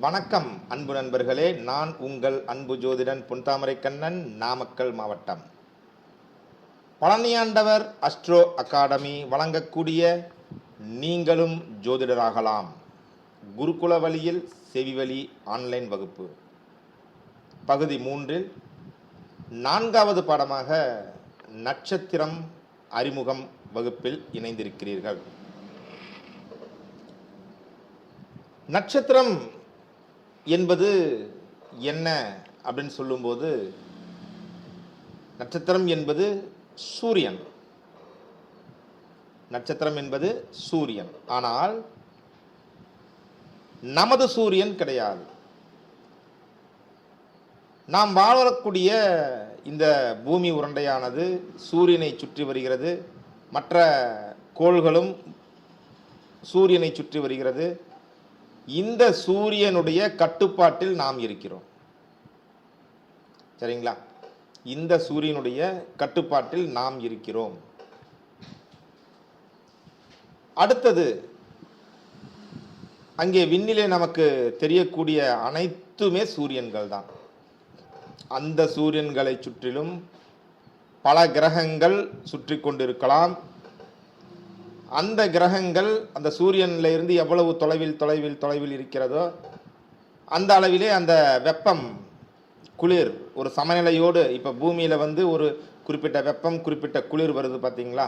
வணக்கம் அன்பு நண்பர்களே, நான் உங்கள் அன்பு ஜோதிடன் பொன்தாமரை கண்ணன், நாமக்கல் மாவட்டம். பழனியாண்டவர் அஸ்ட்ரோ அகாடமி வழங்கக்கூடிய நீங்களும் ஜோதிடராகலாம் குருகுல வழியில் செவிவழி ஆன்லைன் வகுப்பு பகுதி 3இல் 4வது பாடமாக நட்சத்திரம் அறிமுகம் வகுப்பில் இணைந்திருக்கிறீர்கள். நட்சத்திரம் என்பது என்ன அப்படின்னு சொல்லும்போது, நட்சத்திரம் என்பது சூரியன். நட்சத்திரம் என்பது சூரியன். ஆனால் நமது சூரியன் கிடையாது. நாம் வாழக்கூடிய இந்த பூமி உருண்டையானது சூரியனை சுற்றி வருகிறது. மற்ற கோள்களும் சூரியனை சுற்றி வருகிறது. இந்த சூரியனுடைய கட்டுப்பாட்டில் நாம் இருக்கிறோம். சரிங்களா? இந்த சூரியனுடைய கட்டுப்பாட்டில் நாம் இருக்கிறோம். அடுத்தது, அங்கே விண்ணிலே நமக்கு தெரியக்கூடிய அனைத்துமே சூரியன்கள் தான். அந்த சூரியன்களை சுற்றிலும் பல கிரகங்கள் சுற்றி கொண்டிருக்கலாம். அந்த கிரகங்கள் அந்த சூரியனில் இருந்து எவ்வளவு தொலைவில் இருக்கிறதோ அந்த அளவிலே அந்த வெப்பம், குளிர் ஒரு சமநிலையோடு, இப்போ பூமியில் ஒரு குறிப்பிட்ட வெப்பம், குறிப்பிட்ட குளிர் வருது பார்த்தீங்களா?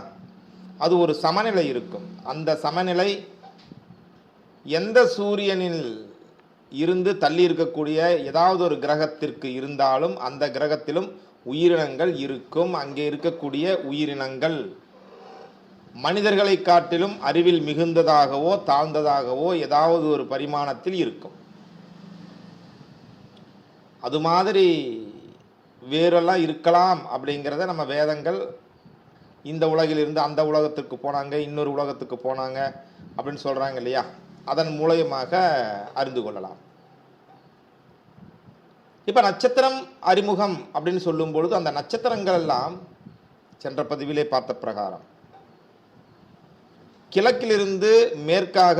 அது ஒரு சமநிலை இருக்கும். அந்த சமநிலை எந்த சூரியனில் இருந்து தள்ளி இருக்கக்கூடிய ஏதாவது ஒரு கிரகத்திற்கு இருந்தாலும் அந்த கிரகத்திலும் உயிரினங்கள் இருக்கும். அங்கே இருக்கக்கூடிய உயிரினங்கள் மனிதர்களை காட்டிலும் அறிவில் மிகுந்ததாகவோ தாழ்ந்ததாகவோ ஏதாவது ஒரு பரிமாணத்தில் இருக்கும். அது மாதிரி வேறெல்லாம் இருக்கலாம் அப்படிங்கிறத நம்ம வேதங்கள் இந்த உலகிலிருந்து அந்த உலகத்துக்கு போனாங்க, இன்னொரு உலகத்துக்கு போனாங்க அப்படின்னு சொல்றாங்க இல்லையா? அதன் மூலமாக அறிந்து கொள்ளலாம். இப்ப நட்சத்திரம் அறிமுகம் அப்படின்னு சொல்லும் பொழுது, அந்த நட்சத்திரங்கள் எல்லாம் சென்ற பதிவிலே பார்த்த பிரகாரம் கிழக்கிலிருந்து மேற்காக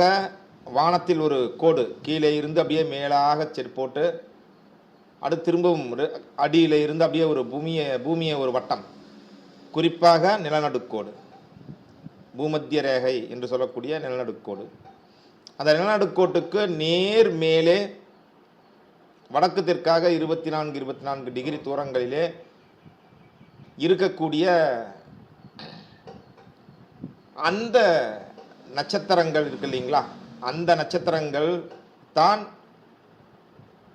வானத்தில் ஒரு கோடு, கீழே இருந்து அப்படியே மேலாக போட்டு அடுத்து திரும்பவும் அடியில இருந்து அப்படியே ஒரு பூமியை ஒரு வட்டம், குறிப்பாக நிலநடுக்கோடு, பூமத்திய ரேகை என்று சொல்லக்கூடிய நிலநடுக்கோடு. அந்த நிலநடுக்கோட்டுக்கு நேர் மேலே வடக்கு தெற்காக 24 டிகிரி தூரங்களிலே இருக்கக்கூடிய அந்த நட்சத்திரங்கள் இருக்கு இல்லைங்களா? அந்த நட்சத்திரங்கள் தான்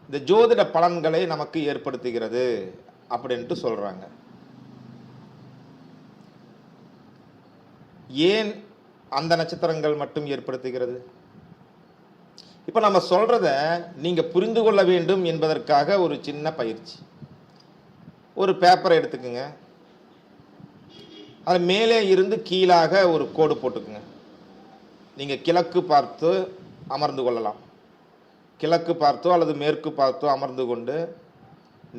இந்த ஜோதிட பலன்களை நமக்கு ஏற்படுத்துகிறது அப்படின்ட்டு சொல்றாங்க. ஏன் அந்த நட்சத்திரங்கள் மட்டும் ஏற்படுத்துகிறது? இப்ப நம்ம சொல்றத நீங்க புரிந்து கொள்ள வேண்டும் என்பதற்காக ஒரு சின்ன பயிற்சி. ஒரு பேப்பரை எடுத்துக்குங்க, அது மேலே இருந்து கீழாக ஒரு கோடு போட்டுக்குங்க. நீங்க கிழக்கு பார்த்து அமர்ந்து கொள்ளலாம். கிழக்கு பார்த்தோ அல்லது மேற்கு பார்த்தோ அமர்ந்து கொண்டு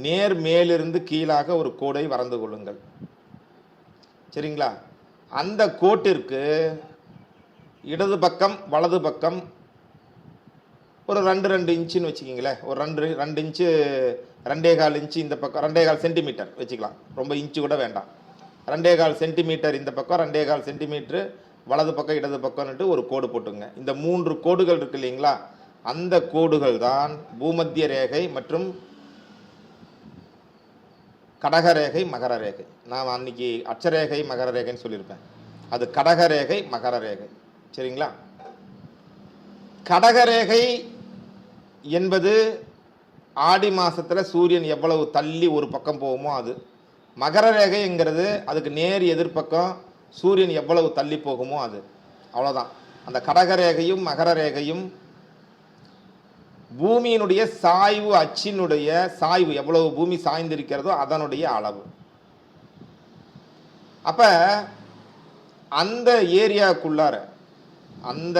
நேர் மேலிருந்து கீழாக ஒரு கோடை வரைந்து கொள்ளுங்கள். சரிங்களா? அந்த கோட்டிற்கு இடது பக்கம் வலது பக்கம் ஒரு 2 இன்ச்சுன்னு வச்சுக்கிங்களேன். ஒரு 2 இன்ச்சு, 2.25 இன்ச்சு இந்த பக்கம், 2.25 சென்டிமீட்டர் வச்சுக்கலாம். ரொம்ப இன்ச்சு கூட வேண்டாம். 2.25 சென்டிமீட்டர் இந்த பக்கம், 2.25 சென்டிமீட்டர் வலது பக்கம் இடது பக்கம்னுட்டு ஒரு கோடு போட்டுங்க. இந்த 3 கோடுகள் இருக்கு இல்லைங்களா? அந்த கோடுகள் தான் பூமத்திய ரேகை மற்றும் கடகரேகை, மகர ரேகை. நான் அன்னைக்கு அட்சரேகை மகர ரேகைன்னு சொல்லியிருப்பேன். அது கடகரேகை மகர ரேகை. சரிங்களா? கடகரேகை என்பது ஆடி மாசத்துல சூரியன் எவ்வளவு தள்ளி ஒரு பக்கம் போகுமோ அது. மகர ரேகைங்கிறது அதுக்கு நேர் எதிர்பக்கம் சூரியன் எவ்வளவு தள்ளி போகுமோ அது. அவ்வளவுதான். அந்த கடகரேகையும் மகர ரேகையும் பூமியினுடைய சாய்வு அச்சினுடைய சாய்வு, எவ்வளவு பூமி சாய்ந்திருக்கிறதோ அதனுடைய அளவு. அப்ப அந்த ஏரியாக்குள்ளார அந்த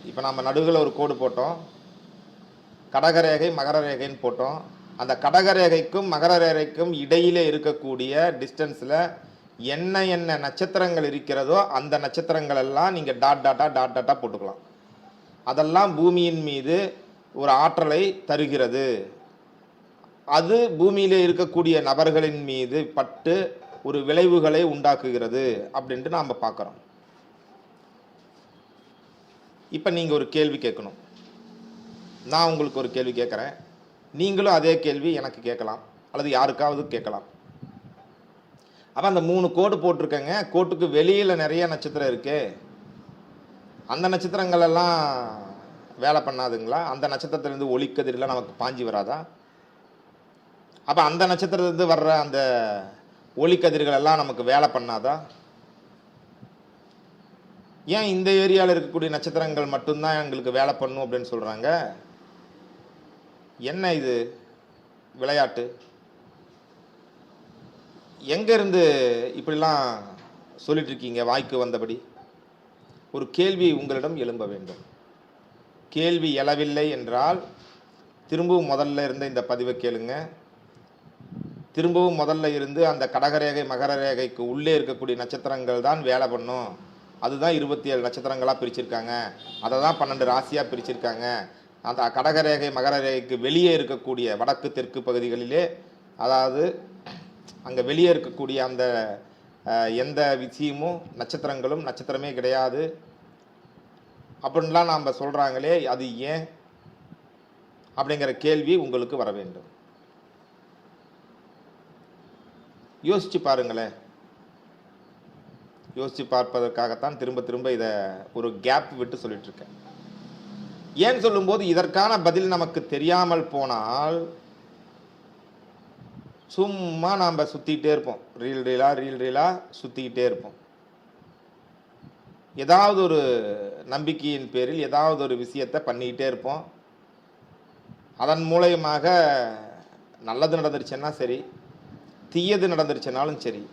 இப்ப நம்ம நடுவில் ஒரு கோடு போட்டோம், கடகரேகை மகர ரேகைன்னு போட்டோம். அந்த கடகரேகைக்கும் மகர ரேகைக்கும் இடையிலே இருக்கக்கூடிய டிஸ்டன்ஸ்ல என்ன நட்சத்திரங்கள் இருக்கிறதோ அந்த நட்சத்திரங்கள் எல்லாம் நீங்க டாட் டாட்டா போட்டுக்கலாம். அதெல்லாம் பூமியின் மீது ஒரு ஆற்றலை தருகிறது. அது பூமியிலே இருக்கக்கூடிய நபர்களின் மீது பட்டு ஒரு விளைவுகளை உண்டாக்குகிறது அப்படின்ட்டு நாம் பார்க்குறோம். இப்போ நீங்கள் ஒரு கேள்வி கேட்கணும். நான் உங்களுக்கு ஒரு கேள்வி கேட்குறேன், நீங்களும் அதே கேள்வி எனக்கு கேட்கலாம் அல்லது யாருக்காவது கேட்கலாம். அப்போ அந்த 3 கோடு போட்டிருக்கேங்க, கோட்டுக்கு வெளியில் நிறைய நட்சத்திரம் இருக்கு, அந்த நட்சத்திரங்கள் எல்லாம் வேலை பண்ணாதுங்களா? அந்த நட்சத்திரத்திலிருந்து ஒளிக்கதிரெலாம் நமக்கு பாஞ்சி வராதா? அப்போ அந்த நட்சத்திரத்திலிருந்து வர்ற அந்த ஒளிக்கதிர்கள் எல்லாம் நமக்கு வேலை பண்ணாதா? ஏன் இந்த ஏரியாவில் இருக்கக்கூடிய நட்சத்திரங்கள் மட்டும்தான் எங்களுக்கு வேலை பண்ணும் அப்படின்னு சொல்கிறாங்க? என்ன இது விளையாட்டு? எங்கேருந்து இப்படிலாம் சொல்லிட்டு இருக்கீங்க வாய்க்கு வந்தபடி? ஒரு கேள்வி உங்களிடம் எழும்ப வேண்டும். கேள்வி எழவில்லை என்றால் திரும்பவும் முதல்ல இருந்த இந்த பதிவை கேளுங்க. திரும்பவும் முதல்ல இருந்து அந்த கடகரேகை மகர ரேகைக்கு உள்ளே இருக்கக்கூடிய நட்சத்திரங்கள் தான் வேலை பண்ணும், அதுதான் 27 நட்சத்திரங்களாக பிரிச்சிருக்காங்க, அதை தான் 12 ராசியாக பிரிச்சிருக்காங்க. அந்த கடகரேகை மகர ரேகைக்கு வெளியே இருக்கக்கூடிய வடக்கு தெற்கு பகுதிகளிலே, அதாவது அங்கே வெளியே இருக்கக்கூடிய அந்த எந்த விஷயமும் நட்சத்திரங்களும் நட்சத்திரமே கிடையாது அப்படின்லாம் நாம் சொல்கிறாங்களே, அது ஏன் அப்படிங்கிற கேள்வி உங்களுக்கு வர வேண்டும். யோசிச்சு பாருங்களேன். யோசிச்சு பார்ப்பதற்காகத்தான் திரும்ப திரும்ப இதை ஒரு கேப் விட்டு சொல்லிட்டு இருக்கேன். ஏன் சொல்லும்போது இதற்கான பதில் நமக்கு தெரியாமல் போனால் சும்மா நாம் சுற்றிக்கிட்டே இருப்போம், ரீல் ரீலாக சுற்றிக்கிட்டே இருப்போம். ஏதாவது ஒரு நம்பிக்கையின் பேரில் ஏதாவது ஒரு விஷயத்தை பண்ணிக்கிட்டே இருப்போம். அதன் மூலயமாக நல்லது நடந்துருச்சுன்னா சரி, தீயது நடந்துருச்சுனாலும் சரி,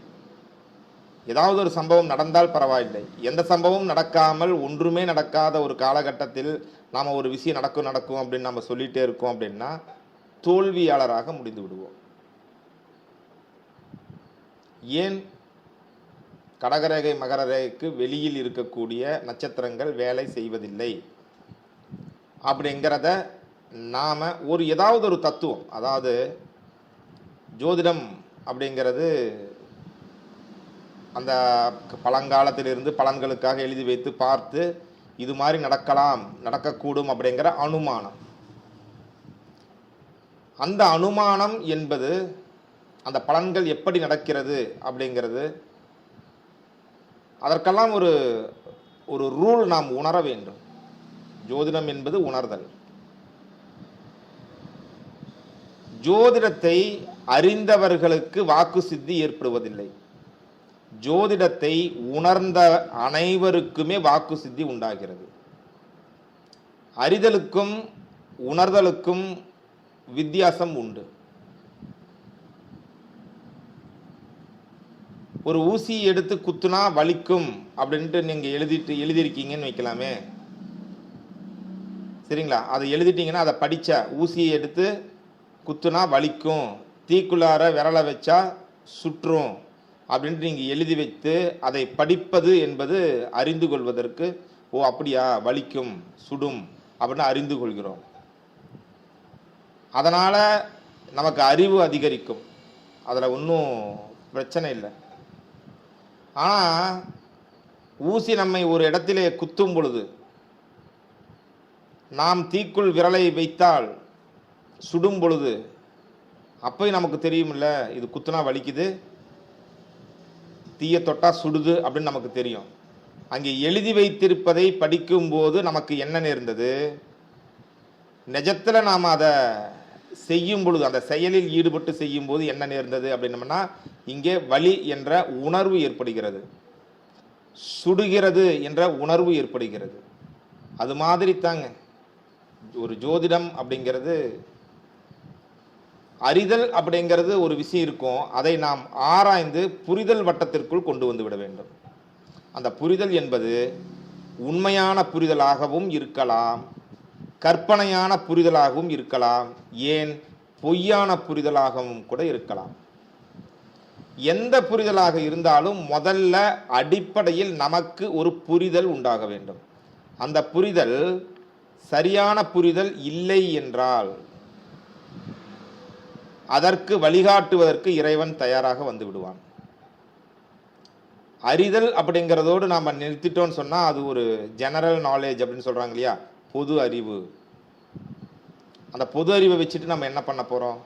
ஏதாவது ஒரு சம்பவம் நடந்தால் பரவாயில்லை, எந்த சம்பவமும் நடக்காமல் ஒன்றுமே நடக்காத ஒரு காலகட்டத்தில் நாம் ஒரு விஷயம் நடக்கும் அப்படின்னு நம்ம சொல்லிகிட்டே இருக்கோம் அப்படின்னா தோல்வியாளராக முடிந்து விடுவோம். ஏன் கடகரேகை மகர ரேகைக்கு வெளியில் இருக்கக்கூடிய நட்சத்திரங்கள் வேலை செய்வதில்லை அப்படிங்கிறத நாம் ஏதாவது ஒரு தத்துவம், அதாவது ஜோதிடம் அப்படிங்கிறது அந்த பழங்காலத்திலிருந்து பலன்களுக்காக எழுதி வைத்து பார்த்து இது மாதிரி நடக்கலாம் நடக்கக்கூடும் அப்படிங்கிற அனுமானம். அந்த அனுமானம் என்பது அந்த பலன்கள் எப்படி நடக்கிறது அப்படிங்கிறது, அதற்கெல்லாம் ஒரு ஒரு ரூல் நாம் உணர வேண்டும். ஜோதிடம் என்பது உணர்தல். ஜோதிடத்தை அறிந்தவர்களுக்கு வாக்கு சித்தி ஏற்படுவதில்லை. ஜோதிடத்தை உணர்ந்த அனைவருக்குமே வாக்கு சித்தி உண்டாகிறது. அறிதலுக்கும் உணர்தலுக்கும் வித்தியாசம் உண்டு. ஒரு ஊசி எடுத்து குத்துனா வலிக்கும் அப்படின்ட்டு நீங்கள் எழுதியிருக்கீங்கன்னு வைக்கலாமே, சரிங்களா? அதை எழுதிட்டீங்கன்னா அதை படித்தா ஊசியை எடுத்து குத்துனா வலிக்கும், தீக்குள்ளார விரலை வச்சா சுற்றும் அப்படின்ட்டு நீங்கள் எழுதி வைத்து அதை படிப்பது என்பது அறிந்து கொள்வதற்கு, ஓ அப்படியா வலிக்கும் சுடும் அப்படின்னு அறிந்து கொள்கிறோம். அதனால் நமக்கு அறிவு அதிகரிக்கும், அதில் ஒன்றும் பிரச்சனை இல்லை. ஆனால் ஊசி நம்மை ஒரு இடத்திலே குத்தும் பொழுது நாம் தீக்குள் விரலை வைத்தால் சுடும் பொழுது அப்போ நமக்கு தெரியுமில்ல, இது குத்துனா வலிக்குது, தீய தொட்டா சுடுது அப்படின்னு நமக்கு தெரியும். அங்கே எழுதி வைத்திருப்பதை படிக்கும்போது நமக்கு என்ன நேர்ந்தது, நிஜத்தில் நாம் அதை செய்யும் பொழுது, அந்த செயலில் ஈடுபட்டு செய்யும் போது என்ன நேர்ந்தது அப்படின்னம்னா, இங்கே வலி என்ற உணர்வு ஏற்படுகிறது, சுடுகிறது என்ற உணர்வு ஏற்படுகிறது. அது மாதிரி தாங்க ஒரு ஜோதிடம் அப்படிங்கிறது. அறிதல் அப்படிங்கிறது ஒரு விஷயம் இருக்கும், அதை நாம் ஆராய்ந்து புரிதல் வட்டத்திற்குள் கொண்டு வந்து விட வேண்டும். அந்த புரிதல் என்பது உண்மையான புரிதலாகவும் இருக்கலாம், கற்பனையான புரிதலாகவும் இருக்கலாம், ஏன் பொய்யான புரிதலாகவும் கூட இருக்கலாம். எந்த புரிதலாக இருந்தாலும் முதல்ல அடிப்படையில் நமக்கு ஒரு புரிதல் உண்டாக வேண்டும். அந்த புரிதல் சரியான புரிதல் இல்லை என்றால் அதற்கு வழிகாட்டுவதற்கு இறைவன் தயாராக வந்து விடுவான். அறிதல் அப்படிங்கிறதோடு நாம் நிறுத்திட்டோம்னு சொன்னால் அது ஒரு ஜெனரல் நாலேஜ் அப்படின்னு சொல்கிறாங்க இல்லையா, பொது அறிவு. அந்த பொது அறிவை வச்சுட்டு நம்ம என்ன பண்ண போகிறோம்?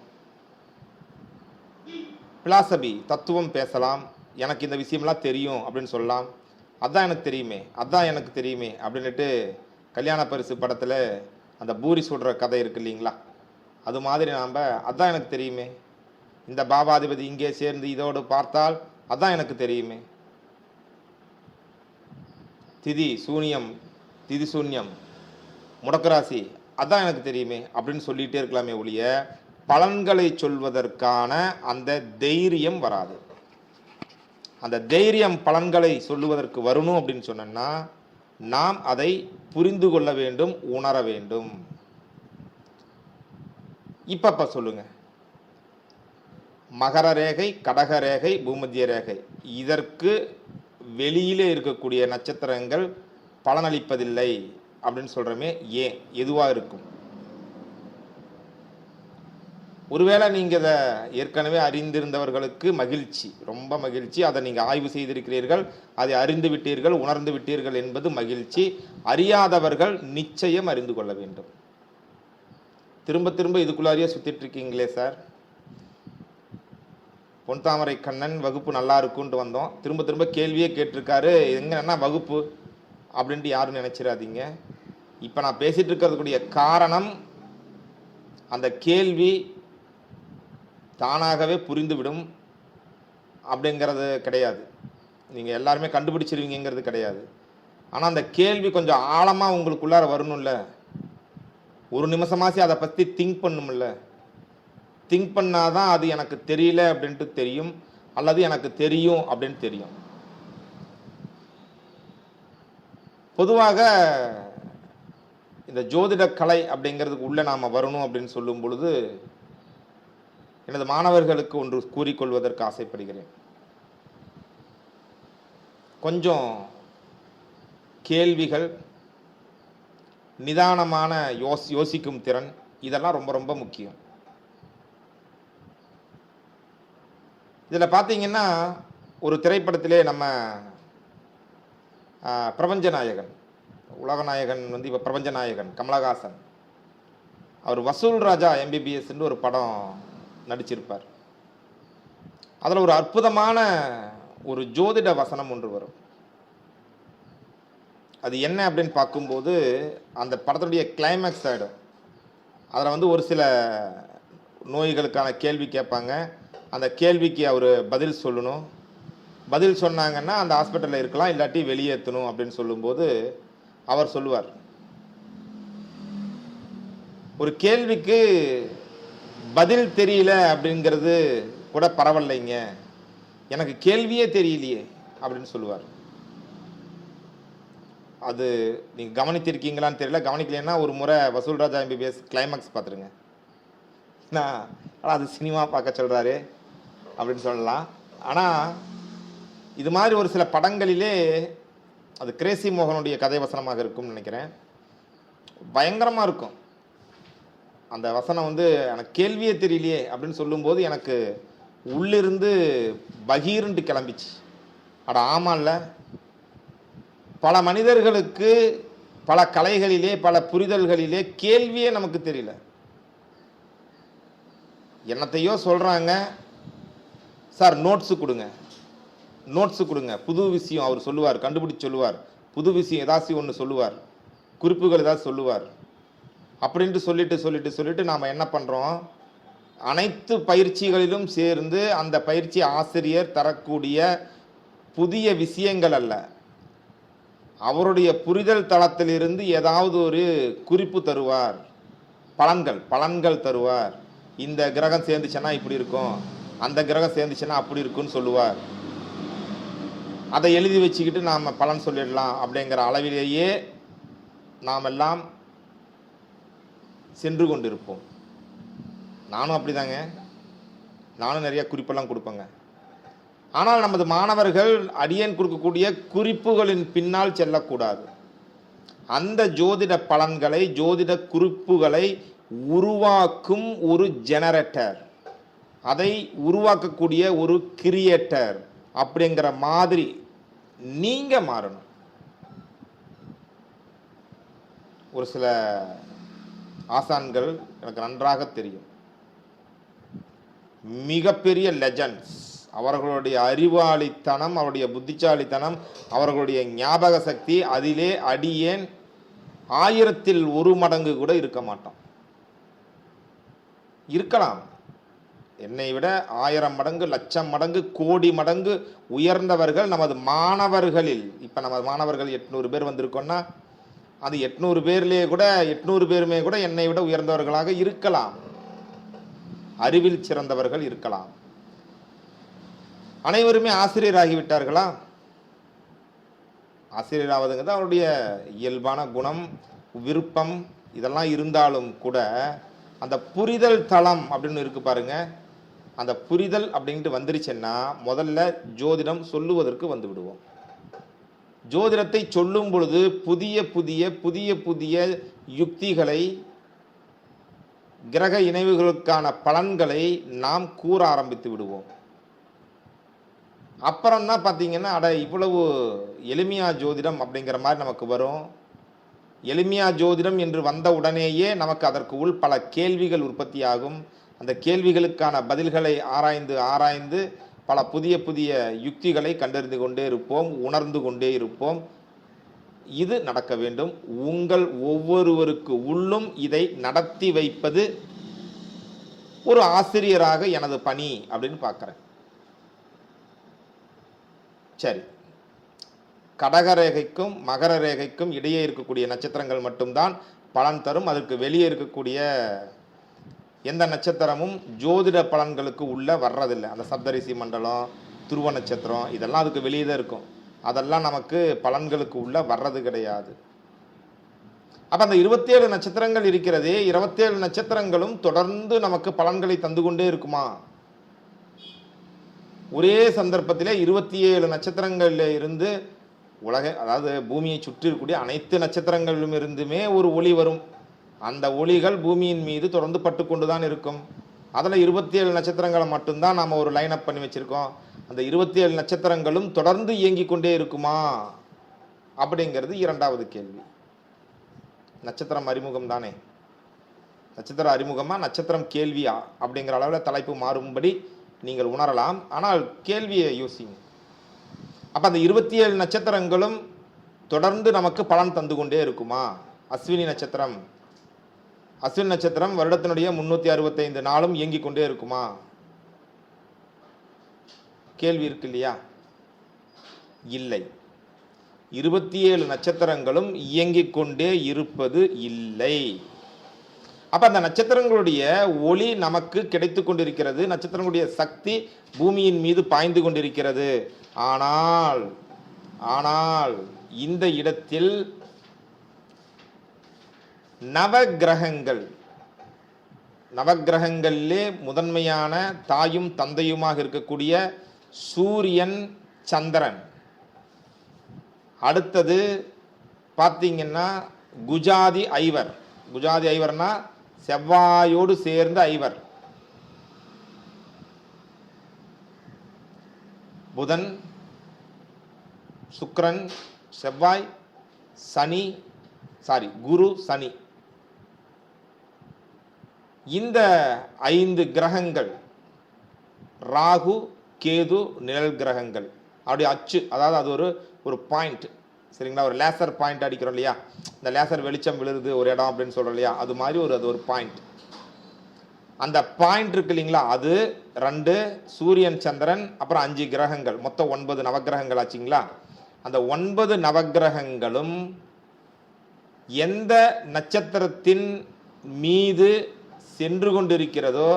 பிலாசபி, தத்துவம் பேசலாம், எனக்கு இந்த விஷயம்லாம் தெரியும் அப்படின்னு சொல்லலாம். அதான் எனக்கு தெரியுமே, அதான் எனக்கு தெரியுமே அப்படின்ட்டு கல்யாண பரிசு படத்தில் அந்த பூரி சுடுற கதை இருக்கு இல்லைங்களா, அது மாதிரி நாம் அதான் எனக்கு தெரியுமே, இந்த பாபாதிபதி இங்கே சேர்ந்து இதோடு பார்த்தால் அதான் எனக்கு தெரியுமே, திதி சூனியம், திதி சூன்யம், முடக்கராசி, அதான் எனக்கு தெரியுமே அப்படின்னு சொல்லிகிட்டே இருக்கலாமே ஒழிய பலன்களை சொல்வதற்கான அந்த தைரியம் வராது. அந்த தைரியம் பலன்களை சொல்லுவதற்கு வரணும் அப்படின்னு சொன்னா நாம் அதை புரிந்து கொள்ள வேண்டும், உணர வேண்டும். இப்ப சொல்லுங்க, மகர ரேகை, கடக ரேகை, பூமத்திய ரேகை, இதற்கு வெளியிலே இருக்கக்கூடிய நட்சத்திரங்கள் பலனளிப்பதில்லை அப்படின்னு சொல்றமே, ஏன்? எதுவா இருக்கும்? ஒருவேளை நீங்க இதை ஏற்கனவே அறிந்திருந்தவர்களுக்கு மகிழ்ச்சி, ரொம்ப மகிழ்ச்சி, அதை நீங்க ஆய்வு செய்திருக்கிறீர்கள், அதை அறிந்து விட்டீர்கள், உணர்ந்து விட்டீர்கள் என்பது மகிழ்ச்சி. அறியாதவர்கள் நிச்சயம் அறிந்து கொள்ள வேண்டும். திரும்ப திரும்ப இதுக்குள்ளாரியே சுத்திட்டு இருக்கீங்களே சார், பொன்தாமரை கண்ணன் வகுப்பு நல்லா இருக்குன்ட்டு வந்தோம், திரும்ப திரும்ப கேள்வியே கேட்டிருக்காரு, எங்கன்னா வகுப்பு அப்படின்ட்டு யாரும் நினைச்சிடாதீங்க. இப்போ நான் பேசிட்டு இருக்கிறதுக்குரிய காரணம் அந்த கேள்வி தானாகவே புரிந்துவிடும் அப்படிங்கிறது கிடையாது, நீங்கள் எல்லாருமே கண்டுபிடிச்சிருவீங்கிறது கிடையாது. ஆனால் அந்த கேள்வி கொஞ்சம் ஆழமாக உங்களுக்குள்ளார வரணும்ல, ஒரு நிமிஷமாச்சு அதை பற்றி திங்க் பண்ணும்ல. திங்க் பண்ணாதான் அது எனக்கு தெரியல அப்படின்ட்டு தெரியும், அல்லது எனக்கு தெரியும் அப்படின்னு தெரியும். பொதுவாக இந்த ஜோதிட கலை அப்படிங்கிறதுக்கு உள்ள நாம் வரணும் அப்படின்னு சொல்லும் பொழுது எனது மாணவர்களுக்கு ஒன்று கூறிக்கொள்வதற்கு ஆசைப்படுகிறேன். கொஞ்சம் கேள்விகள், நிதானமான யோசிக்கும் திறன், இதெல்லாம் ரொம்ப ரொம்ப முக்கியம். இதில் பார்த்தீங்கன்னா ஒரு திரைப்படத்திலே நம்ம பிரபஞ்சநாயகன், உலகநாயகன் வந்து இப்போ பிரபஞ்சநாயகன் கமலஹாசன், அவர் வசூல் ராஜா எம்பிபிஎஸ்ன்னு ஒரு படம் நடிச்சிருப்பார். அதில் ஒரு அற்புதமான ஒரு ஜோதிட வசனம் ஒன்று வரும். அது என்ன அப்படின்னு பார்க்கும்போது அந்த படத்துடைய கிளைமேக்ஸ் ஆகிடும். அதில் வந்து ஒரு சில நோய்களுக்கான கேள்வி கேட்பாங்க, அந்த கேள்விக்கு அவர் பதில் சொல்லணும். பதில் சொன்னாங்கன்னா அந்த ஹாஸ்பிட்டலில் இருக்கலாம், இல்லாட்டி வெளியேற்றணும் அப்படின்னு சொல்லும்போது அவர் சொல்லுவார், ஒரு கேள்விக்கு பதில் தெரியல அப்படிங்கிறது கூட பரவாயில்லைங்க, எனக்கு கேள்வியே தெரியலையே அப்படின்னு சொல்லுவார். அது நீங்கள் கவனித்திருக்கீங்களான்னு தெரியல, கவனிக்கலைன்னா ஒரு முறை வசூல் ராஜா எம்பிபிஎஸ் கிளைமேக்ஸ் பார்த்துருங்க. ஆனால் அது சினிமா பார்க்க சொல்கிறாரு அப்படின்னு சொல்லலாம். ஆனால் இது மாதிரி ஒரு சில படங்களிலே அது கிரேசி மோகனுடைய கதை வசனமாக இருக்கும்னு நினைக்கிறேன், பயங்கரமாக இருக்கும். அந்த வசனம் வந்து எனக்கு கேள்வியே தெரியலையே அப்படின்னு சொல்லும்போது எனக்கு உள்ளிருந்து பகீர்ன்ட்டு கிளம்பிச்சு. அட ஆமாம்ல, பல மனிதர்களுக்கு பல கலைகளிலே பல புரிதல்களிலே கேள்வியே நமக்கு தெரியல, என்னத்தையோ சொல்கிறாங்க. சார் நோட்ஸு கொடுங்க, நோட்ஸு கொடுங்க, புது விஷயம் அவர் சொல்லுவார், கண்டுபிடிச்சு சொல்லுவார், புது விஷயம் ஏதாச்சும் ஒன்று சொல்லுவார், குறிப்புகள் ஏதாவது சொல்லுவார் அப்படின்ட்டு சொல்லிட்டு நாம் என்ன பண்ணுறோம், அனைத்து பயிற்சிகளிலும் சேர்ந்து அந்த பயிற்சி ஆசிரியர் தரக்கூடிய புதிய விஷயங்கள் அல்ல, அவருடைய புரிதல் தளத்திலிருந்து ஏதாவது ஒரு குறிப்பு தருவார், பலன்கள் தருவார். இந்த கிரகம் சேர்ந்துச்சுன்னா இப்படி இருக்கும், அந்த கிரகம் சேர்ந்துச்சுன்னா அப்படி இருக்குன்னு சொல்லுவார். அதை எழுதி வச்சுக்கிட்டு நாம் பலன் சொல்லிடலாம் அப்படிங்கிற அளவிலேயே நாம் எல்லாம் சென்று கொண்டிருப்போம். நானும் அப்படிதாங்க, நானும் நிறைய குறிப்பெல்லாம் கொடுப்பேங்க. ஆனால் நமது மாணவர்கள் அடியேன் கொடுக்கக்கூடிய குறிப்புகளின் பின்னால் செல்லக்கூடாது. அந்த ஜோதிட பலன்களை, ஜோதிட குறிப்புகளை உருவாக்கும் ஒரு ஜெனரேட்டர், அதை உருவாக்கக்கூடிய ஒரு கிரியேட்டர் அப்படிங்கிற மாதிரி நீங்க மாறணும். ஒரு சில ஆசான்கள் எனக்கு நன்றாக தெரியும், மிகப்பெரிய லெஜண்ட்ஸ். அவர்களுடைய அறிவாளித்தனம், அவருடைய புத்திசாலித்தனம், அவர்களுடைய ஞாபக சக்தி, அதிலே அடியேன் 1000ல் 1 மடங்கு கூட இருக்க மாட்டோம். இருக்கலாம், என்னை விட 1000 மடங்கு, லட்சம் மடங்கு, கோடி மடங்கு உயர்ந்தவர்கள் நமது மாணவர்களில். இப்போ நம்ம மாணவர்கள் 800 பேர் வந்திருக்கோன்னா, அது 800 பேர்லேயே கூட 800 பேருமே கூட என்னை விட உயர்ந்தவர்களாக இருக்கலாம், அறிவில் சிறந்தவர்கள் இருக்கலாம். அனைவருமே ஆசிரியராகிவிட்டார்களா? ஆசிரியராவதுங்கிறது அவருடைய இயல்பான குணம், விருப்பம், இதெல்லாம் இருந்தாலும் கூட அந்த புரிதல் தளம் அப்படின்னு இருக்கு பாருங்க, அந்த புரிதல் அப்படின்ட்டு வந்துருச்சுன்னா முதல்ல ஜோதிடம் சொல்லுவதற்கு வந்து விடுவோம். ஜோதிடத்தை சொல்லும் பொழுது புதிய புதிய புதிய புதிய யுக்திகளை, கிரக இணைவுகளுக்கான பலன்களை நாம் கூற ஆரம்பித்து விடுவோம். அப்புறம் தான் பார்த்தீங்கன்னா, அட இவ்வளவு எளிமையா ஜோதிடம் அப்படிங்கிற மாதிரி நமக்கு வரும். எளிமையா ஜோதிடம் என்று வந்த உடனேயே நமக்கு அதற்கு உள் பல கேள்விகள் உற்பத்தியாகும். அந்த கேள்விகளுக்கான பதில்களை ஆராய்ந்து ஆராய்ந்து பல புதிய புதிய யுக்திகளை கண்டறிந்து கொண்டே இருப்போம், உணர்ந்து கொண்டே இருப்போம். இது நடக்க வேண்டும். உங்கள் ஒவ்வொருவருக்கு உள்ளும் இதை நடத்தி வைப்பது ஒரு ஆசிரியராக எனது பணி அப்படின்னு பார்க்குறேன். சரி, கடக ரேகைக்கும் மகர ரேகைக்கும் இடையே இருக்கக்கூடிய நட்சத்திரங்கள் மட்டும்தான் பலன் தரும். அதற்கு வெளியே இருக்கக்கூடிய எந்த நட்சத்திரமும் ஜோதிட பலன்களுக்கு உள்ள வர்றதில்லை. அந்த சப்தரிசி மண்டலம், துருவ நட்சத்திரம், இதெல்லாம் அதுக்கு வெளியே தான் இருக்கும். அதெல்லாம் நமக்கு பலன்களுக்கு உள்ள வர்றது கிடையாது. அப்போ அந்த 27 நட்சத்திரங்கள் இருக்கிறதே, 27 நட்சத்திரங்களும் தொடர்ந்து நமக்கு பலன்களை தந்து கொண்டே இருக்குமா? ஒரே சந்தர்ப்பத்திலே 27 நட்சத்திரங்கள்ல இருந்து அதாவது பூமியை சுற்றி இருக்கக்கூடிய அனைத்து நட்சத்திரங்களிலும் இருந்துமே ஒரு ஒளி வரும். அந்த ஒளிகள் பூமியின் மீது தொடர்ந்து பட்டு கொண்டு தான் இருக்கும். அதில் 27 நட்சத்திரங்களை மட்டும்தான் நாம் ஒரு லைன் அப் பண்ணி வச்சுருக்கோம். அந்த 27 நட்சத்திரங்களும் தொடர்ந்து இயங்கி கொண்டே இருக்குமா அப்படிங்கிறது இரண்டாவது கேள்வி. நட்சத்திரம் அறிமுகம் தானே, நட்சத்திர அறிமுகமா நட்சத்திரம் கேள்வியா அப்படிங்கிற அளவில் தலைப்பு மாறும்படி நீங்கள் உணரலாம். ஆனால் கேள்வியை யோசிங்க. அப்போ அந்த 27 நட்சத்திரங்களும் தொடர்ந்து நமக்கு பலன் தந்து கொண்டே இருக்குமா? அஸ்வினி நட்சத்திரம் வருடத்தினுடைய 365 நாளும் இயங்கிக் கொண்டே இருக்குமா? கேள்வி இருக்கு இல்லையா? இல்லை. 27 நட்சத்திரங்களும் இயங்கிக் கொண்டே இருப்பது இல்லை. அப்ப அந்த நட்சத்திரங்களுடைய ஒளி நமக்கு கிடைத்து கொண்டிருக்கிறது, நட்சத்திரங்களுடைய சக்தி பூமியின் மீது பாய்ந்து கொண்டிருக்கிறது. ஆனால் இந்த இடத்தில் நவக்கிரகங்களிலே முதன்மையான தாயும் தந்தையுமாக இருக்கக்கூடிய சூரியன், சந்திரன், அடுத்தது பார்த்தீங்கன்னா குஜாதி ஐவர்னா செவ்வாயோடு சேர்ந்த ஐவர், புதன், சுக்கிரன், செவ்வாய், குரு, சனி. இந்த 5 கிரகங்கள், ராகு, கேது, நிழல் கிரகங்கள், அப்படி அச்சு, அதாவது அது ஒரு பாயிண்ட், சரிங்களா? ஒரு லேசர் பாயிண்ட் அடிக்கிறோம் இல்லையா, இந்த லேசர் வெளிச்சம் விழுது ஒரு இடம் அப்படின்னு சொல்றோம் இல்லையா, அது மாதிரி அது ஒரு பாயிண்ட். அந்த பாயிண்ட் இருக்கு இல்லைங்களா, அது 2 சூரியன், சந்திரன், அப்புறம் 5 கிரகங்கள், மொத்தம் 9 நவக்கிரகங்கள் ஆச்சுங்களா. அந்த 9 நவக்கிரகங்களும் எந்த நட்சத்திரத்தின் மீது சென்று கொண்டிருக்கிறதோ,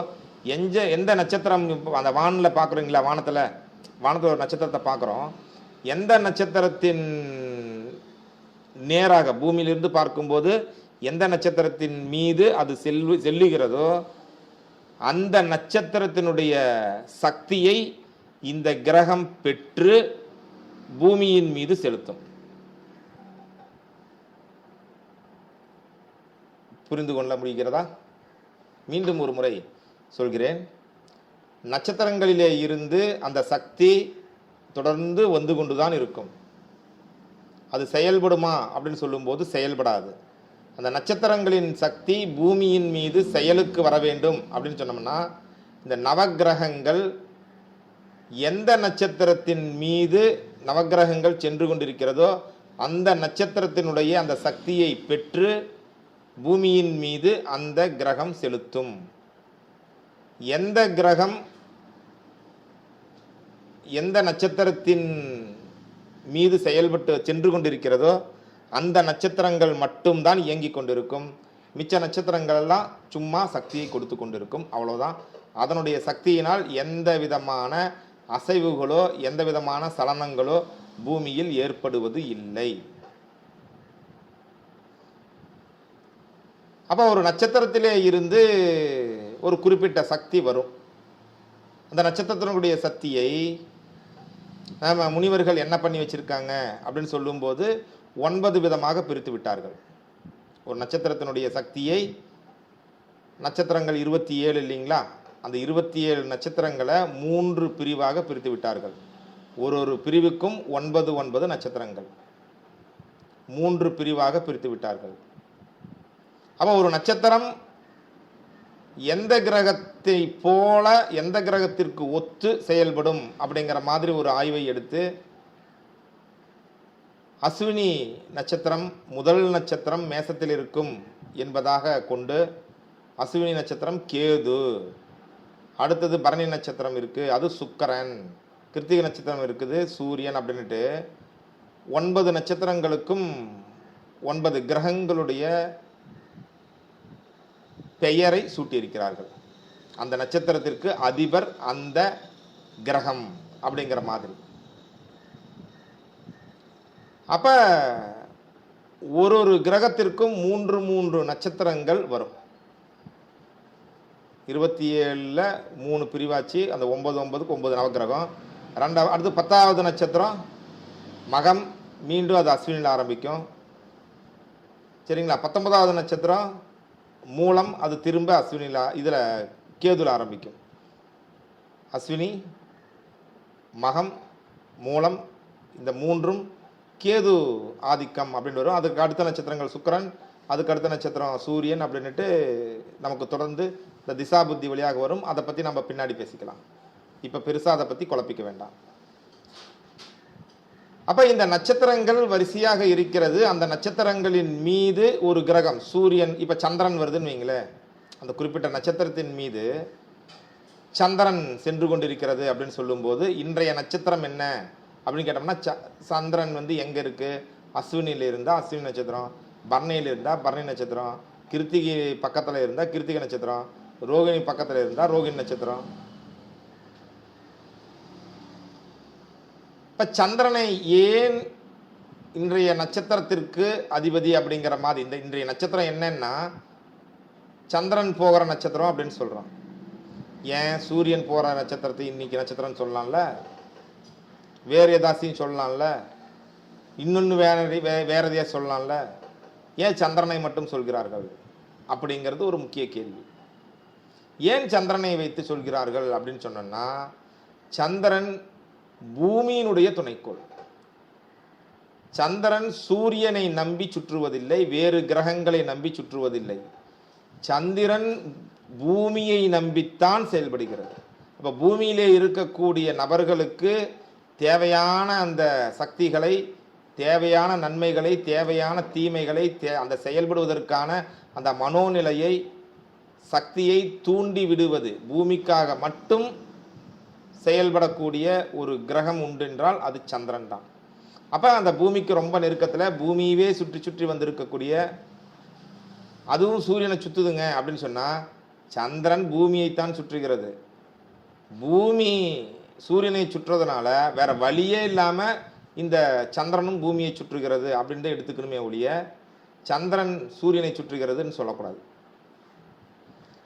எந்த நட்சத்திரம், அந்த வானில் பார்க்குறீங்களா, வானத்தில் ஒரு நட்சத்திரத்தை பார்க்குறோம், எந்த நட்சத்திரத்தின் நேராக பூமியிலிருந்து பார்க்கும்போது எந்த நட்சத்திரத்தின் மீது அது செல்லுகிறதோ அந்த நட்சத்திரத்தினுடைய சக்தியை இந்த கிரகம் பெற்று பூமியின் மீது செலுத்தும். புரிந்து கொள்ள முடிகிறதா? மீண்டும் ஒரு முறை சொல்கிறேன். நட்சத்திரங்களிலே இருந்து அந்த சக்தி தொடர்ந்து வந்து கொண்டுதான் இருக்கும். அது செயல்படுமா அப்படின்னு சொல்லும்போது செயல்படாது. அந்த நட்சத்திரங்களின் சக்தி பூமியின் மீது செயலுக்கு வர வேண்டும் அப்படின்னு சொன்னோம்னா, இந்த நவக்கிரகங்கள் எந்த நட்சத்திரத்தின் மீது நவக்கிரகங்கள் சென்று கொண்டிருக்கிறதோ அந்த நட்சத்திரத்தினுடைய அந்த சக்தியை பெற்று பூமியின் மீது அந்த கிரகம் செலுத்தும். எந்த கிரகம் எந்த நட்சத்திரத்தின் மீது செயல்பட்டு சென்று கொண்டிருக்கிறதோ அந்த நட்சத்திரங்கள் மட்டும்தான் இயங்கிக் கொண்டிருக்கும். மிச்ச நட்சத்திரங்கள் எல்லாம் சும்மா சக்தியை கொடுத்து கொண்டிருக்கும், அவ்வளவுதான். அதனுடைய சக்தியினால் எந்த விதமான அசைவுகளோ எந்த விதமான சலனங்களோ பூமியில் ஏற்படுவது இல்லை. அப்போ ஒரு நட்சத்திரத்திலே இருந்து ஒரு குறிப்பிட்ட சக்தி வரும். அந்த நட்சத்திரத்தினுடைய சக்தியை நம்ம முனிவர்கள் என்ன பண்ணி வச்சிருக்காங்க அப்படின்னு சொல்லும்போது 9 விதமாக பிரித்து விட்டார்கள். ஒரு நட்சத்திரத்தினுடைய சக்தியை, நட்சத்திரங்கள் 27 இல்லைங்களா, அந்த 27 நட்சத்திரங்களை 3 பிரிவாக பிரித்து விட்டார்கள். ஒரு பிரிவுக்கும் 9 நட்சத்திரங்கள் 3 பிரிவாக பிரித்து விட்டார்கள். அப்போ ஒரு நட்சத்திரம் எந்த கிரகத்தை போல எந்த கிரகத்திற்கு ஒத்து செயல்படும் அப்படிங்கிற மாதிரி ஒரு ஆய்வை எடுத்து, அஸ்வினி நட்சத்திரம் முதல் நட்சத்திரம் மேசத்தில் இருக்கும் என்பதாக கொண்டு, அஸ்வினி நட்சத்திரம் கேது, அடுத்தது பரணி நட்சத்திரம் இருக்கு அது சுக்கிரன், கிருத்திகை நட்சத்திரம் இருக்குது சூரியன் அப்படின்ட்டு 9 நட்சத்திரங்களுக்கும் 9 கிரகங்களுடைய பெயரை சூட்டியிருக்கிறார்கள். அந்த நட்சத்திரத்திற்கு அதிபர் அந்த கிரகம் அப்படிங்கிற மாதிரி. அப்ப ஒரு கிரகத்திற்கும் 3 நட்சத்திரங்கள் வரும். 27ல் 3 பிரிவாச்சு, அந்த 9க்கு 9 நவகிரகம். அடுத்து 10வது நட்சத்திரம் மகம், மீண்டும் அது அஸ்வினியில் ஆரம்பிக்கும். சரிங்களா? 19வது நட்சத்திரம் மூலம், அது திரும்ப அஸ்வினியில் இதில் கேதுல ஆரம்பிக்கும். அஸ்வினி, மகம், மூலம், இந்த 3ம் கேது ஆதிக்கம் அப்படின்னு வரும். அதுக்கு அடுத்த நட்சத்திரங்கள் சுக்கிரன், அதுக்கு அடுத்த நட்சத்திரம் சூரியன் அப்படின்ட்டு நமக்கு தொடர்ந்து இந்த திசா புத்தி வழியாக வரும். அதை பற்றி நம்ம பின்னாடி பேசிக்கலாம். இப்போ பெருசாக அதை பற்றி குழப்பிக்க வேண்டாம். அப்போ இந்த நட்சத்திரங்கள் வரிசையாக இருக்கிறது. அந்த நட்சத்திரங்களின் மீது ஒரு கிரகம், சூரியன், இப்போ சந்திரன் வருதுன்னு வைங்களேன், அந்த குறிப்பிட்ட நட்சத்திரத்தின் மீது சந்திரன் சென்று கொண்டிருக்கிறது அப்படின்னு சொல்லும்போது இன்றைய நட்சத்திரம் என்ன அப்படின்னு கேட்டோம்னா, சந்திரன் எங்கே இருக்குது? அஸ்வினியில் இருந்தால் அஸ்வினி நட்சத்திரம், பரணியில் இருந்தால் பரணி நட்சத்திரம், கிருத்திகை பக்கத்தில் இருந்தால் கிருத்திகை நட்சத்திரம், ரோகிணி பக்கத்தில் இருந்தால் ரோகிணி நட்சத்திரம். இப்போ சந்திரனை ஏன் இன்றைய நட்சத்திரத்திற்கு அதிபதி அப்படிங்கிற மாதிரி, இன்றைய நட்சத்திரம் என்னன்னா சந்திரன் போகிற நட்சத்திரம் அப்படின்னு சொல்கிறோம். ஏன் சூரியன் போகிற நட்சத்திரத்தை இன்னைக்கு நட்சத்திரம் சொல்லலாம்ல, வேறு ஏதாச்சும் சொல்லலாம்ல, இன்னொன்று வேற எதையா சொல்லலாம்ல, ஏன் சந்திரனை மட்டும் சொல்கிறார்கள் அப்படிங்கிறது ஒரு முக்கிய கேள்வி. ஏன் சந்திரனை வைத்து சொல்கிறார்கள் அப்படின்னு சொன்னோம்னா, சந்திரன் பூமியினுடைய துணைக்கோள். சந்திரன் சூரியனை நம்பி சுற்றுவதில்லை, வேறு கிரகங்களை நம்பி சுற்றுவதில்லை. சந்திரன் பூமியை நம்பித்தான் செயல்படுகிறது. அப்போ பூமியிலே இருக்கக்கூடிய நபர்களுக்கு தேவையான அந்த சக்திகளை, தேவையான நன்மைகளை, தேவையான தீமைகளை, அந்த செயல்படுவதற்கான அந்த மனோநிலையை, சக்தியை தூண்டி விடுவது, பூமிக்காக மட்டும் செயல்படக்கூடிய ஒரு கிரகம் உண்டு என்றால் அது சந்திரன் தான். அப்போ அந்த பூமிக்கு ரொம்ப நெருக்கத்தில் பூமியவே சுற்றி சுற்றி வந்திருக்கக்கூடிய, அதுவும் சூரியனை சுற்றுதுங்க அப்படின்னு சொன்னால், சந்திரன் பூமியைத்தான் சுற்றுகிறது. பூமி சூரியனை சுற்றுறதுனால வேற வழியே இல்லாமல் இந்த சந்திரனும் பூமியை சுற்றுகிறது அப்படின்னு தான் எடுத்துக்கணுமே ஒழிய சந்திரன் சூரியனை சுற்றுகிறதுன்னு சொல்லக்கூடாது.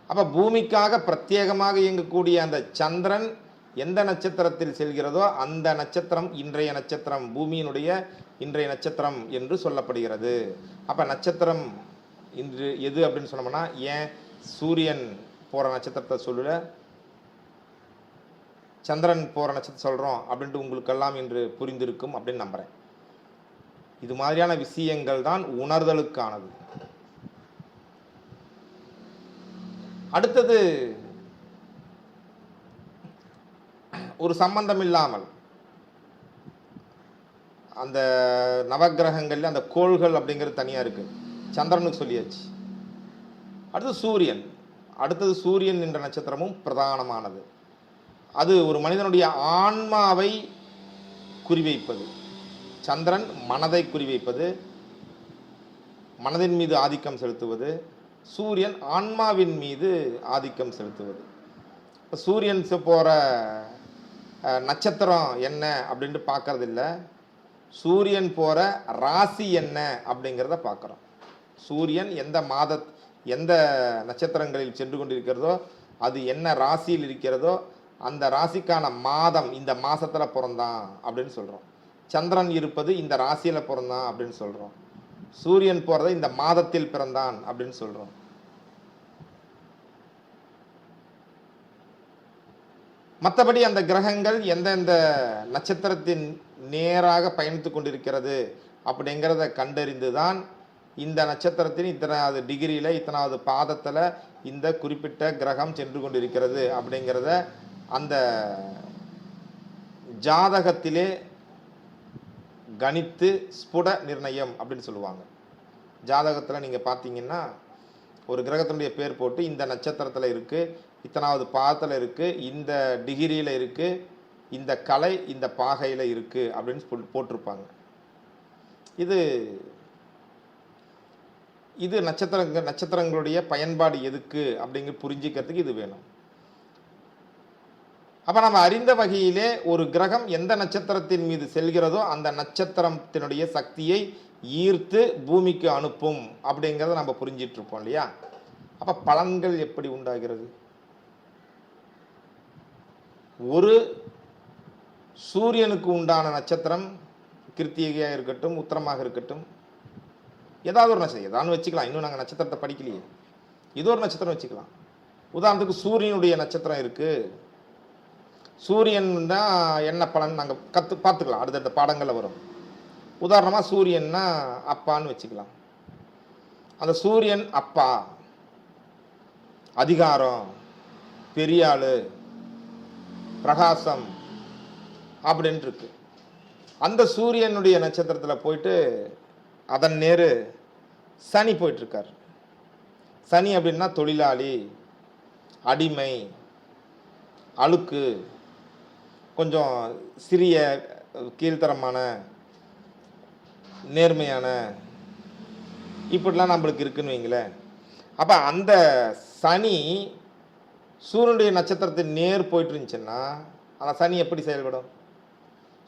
அப்போ பூமிக்காக பிரத்யேகமாக இயங்கக்கூடிய அந்த சந்திரன் எந்த நட்சத்திரத்தில் செல்கிறதோ அந்த நட்சத்திரம் இன்றைய நட்சத்திரம், பூமியினுடைய இன்றைய நட்சத்திரம் என்று சொல்லப்படுகிறது. அப்போ நட்சத்திரம் இன்று எது அப்படின்னு சொன்னோம்னா, ஏன் சூரியன் போகிற நட்சத்திரத்தை சொல்லல, சந்திரன் போகிற நட்சத்திரம் சொல்கிறோம் அப்படின்ட்டு உங்களுக்கெல்லாம் இன்று புரிந்திருக்கும் அப்படின்னு நம்புகிறேன். இது மாதிரியான விஷயங்கள் தான் உணர்தலுக்கானது. அடுத்தது, ஒரு சம்பந்தம் இல்லாமல் அந்த நவக்கிரகங்கள்ல அந்த கோள்கள் அப்படிங்கிறது தனியாக இருக்குது. சந்திரனுக்கு சொல்லியாச்சு. அடுத்தது சூரியன் என்ற நட்சத்திரமும் பிரதானமானது. அது ஒரு மனிதனுடைய ஆன்மாவை குறிவைப்பது. சந்திரன் மனதை குறிவைப்பது, மனதின் மீது ஆதிக்கம் செலுத்துவது. சூரியன் ஆன்மாவின் மீது ஆதிக்கம் செலுத்துவது. இப்போ சூரியன் போகிற நட்சத்திரம் என்ன அப்படின்ட்டு பார்க்கறது இல்லை, சூரியன் போகிற ராசி என்ன அப்படிங்கிறத பார்க்குறோம். சூரியன் எந்த நட்சத்திரங்களில் சென்று கொண்டிருக்கிறதோ, அது என்ன ராசியில் இருக்கிறதோ அந்த ராசிக்கான மாதம் இந்த மாதத்தில் பிறந்தான் அப்படின்னு சொல்கிறோம். சந்திரன் இருப்பது இந்த ராசியில் பிறந்தான் அப்படின்னு சொல்கிறோம். சூரியன் போகிறத இந்த மாதத்தில் பிறந்தான் அப்படின்னு சொல்கிறோம். மற்றபடி அந்த கிரகங்கள் எந்தெந்த நட்சத்திரத்தின் நேராக பயணித்து கொண்டிருக்கிறது அப்படிங்கிறத கண்டறிந்து தான் இந்த நட்சத்திரத்தின் இத்தனாவது டிகிரியில் இத்தனாவது பாதத்தில் இந்த குறிப்பிட்ட கிரகம் சென்று கொண்டிருக்கிறது அப்படிங்கிறத அந்த ஜாதகத்திலே கணித்து ஸ்புட நிர்ணயம் அப்படின்னு சொல்லுவாங்க. ஜாதகத்தில் நீங்கள் பார்த்தீங்கன்னா ஒரு கிரகத்தினுடைய பேர் போட்டு இந்த நட்சத்திரத்தில் இருக்குது, இத்தனாவது பாதத்தில் இருக்குது, இந்த டிகிரியில் இருக்குது, இந்த கலை இந்த பாகையில் இருக்குது அப்படின்னு போட்டிருப்பாங்க. இது நட்சத்திரங்களுடைய பயன்பாடு எதுக்கு அப்படிங்கிற புரிஞ்சிக்கிறதுக்கு இது வேணும். அப்போ நம்ம அறிந்த வகையிலே ஒரு கிரகம் எந்த நட்சத்திரத்தின் மீது செல்கிறதோ அந்த நட்சத்திரத்தினுடைய சக்தியை ஈர்த்து பூமிக்கு அனுப்பும் அப்படிங்கிறத நம்ம புரிஞ்சிட்டு இருப்போம் இல்லையா? அப்போ பலன்கள் எப்படி உண்டாகிறது? ஒரு சூரியனுக்கு உண்டான நட்சத்திரம் கிருத்திகையாக இருக்கட்டும், உத்தரமாக இருக்கட்டும், ஏதாவது ஒரு நட்சத்திரம் ஏதாவது வச்சுக்கலாம். இன்னும் நாங்கள் நட்சத்திரத்தை படிக்கலையே, இது ஒரு நட்சத்திரம் வச்சுக்கலாம். உதாரணத்துக்கு சூரியனுடைய நட்சத்திரம் இருக்குது, சூரியன் தான் என்ன பலன் நாங்கள் பார்த்துக்கலாம், அடுத்தடுத்த பாடங்களில் வரும். உதாரணமாக சூரியன்னா அப்பான்னு வச்சுக்கலாம். அந்த சூரியன் அப்பா, அதிகாரம், பெரியாள், பிரகாசம் அப்படின்ட்டு இருக்கு. அந்த சூரியனுடைய நட்சத்திரத்தில் போயிட்டு அதன் நேரு சனி போயிட்டுருக்கார். சனி அப்படின்னா தொழிலாளி, அடிமை, அழுக்கு, கொஞ்சம் சிறிய கீழ்த்தரமான, நேர்மையான, இப்படிலாம் நம்மளுக்கு இருக்குன்னு வைங்களேன். அப்போ அந்த சனி சூரியனுடைய நட்சத்திரத்தின் நேர் போயிட்டு இருந்துச்சுன்னா அந்த சனி எப்படி செயல்படும்?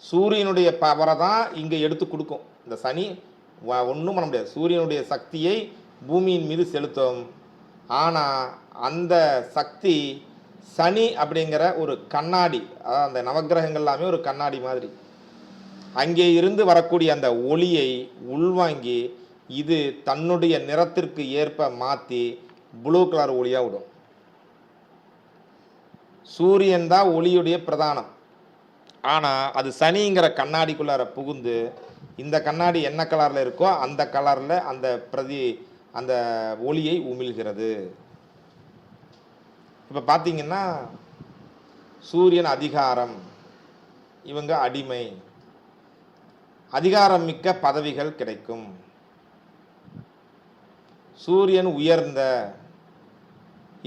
சூரியனுடைய பவரை தான் இங்கே எடுத்து கொடுக்கும். இந்த சனி ஒன்றும் பண்ண முடியாது. சூரியனுடைய சக்தியை பூமியின் மீது செலுத்தும். ஆனால் அந்த சக்தி சனி அப்படிங்கிற ஒரு கண்ணாடி, அதாவது அந்த நவக்கிரகங்கள் எல்லாமே ஒரு கண்ணாடி மாதிரி, அங்கே இருந்து வரக்கூடிய அந்த ஒளியை உள்வாங்கி இது தன்னுடைய நிறத்திற்கு ஏற்ப மாற்றி ப்ளூ கலர் ஒளியாக விடும். சூரியன் தான் ஒளியுடைய பிரதானம். ஆனால் அது சனிங்கிற கண்ணாடிக்குள்ளார புகுந்து இந்த கண்ணாடி என்ன கலரில் இருக்கோ அந்த கலரில் அந்த ஒளியை உமிழ்கிறது. இப்போ பார்த்தீங்கன்னா சூரியன் அதிகாரம், இவங்க அடிமை. அதிகாரம் மிக்க பதவிகள் கிடைக்கும். சூரியன் உயர்ந்த,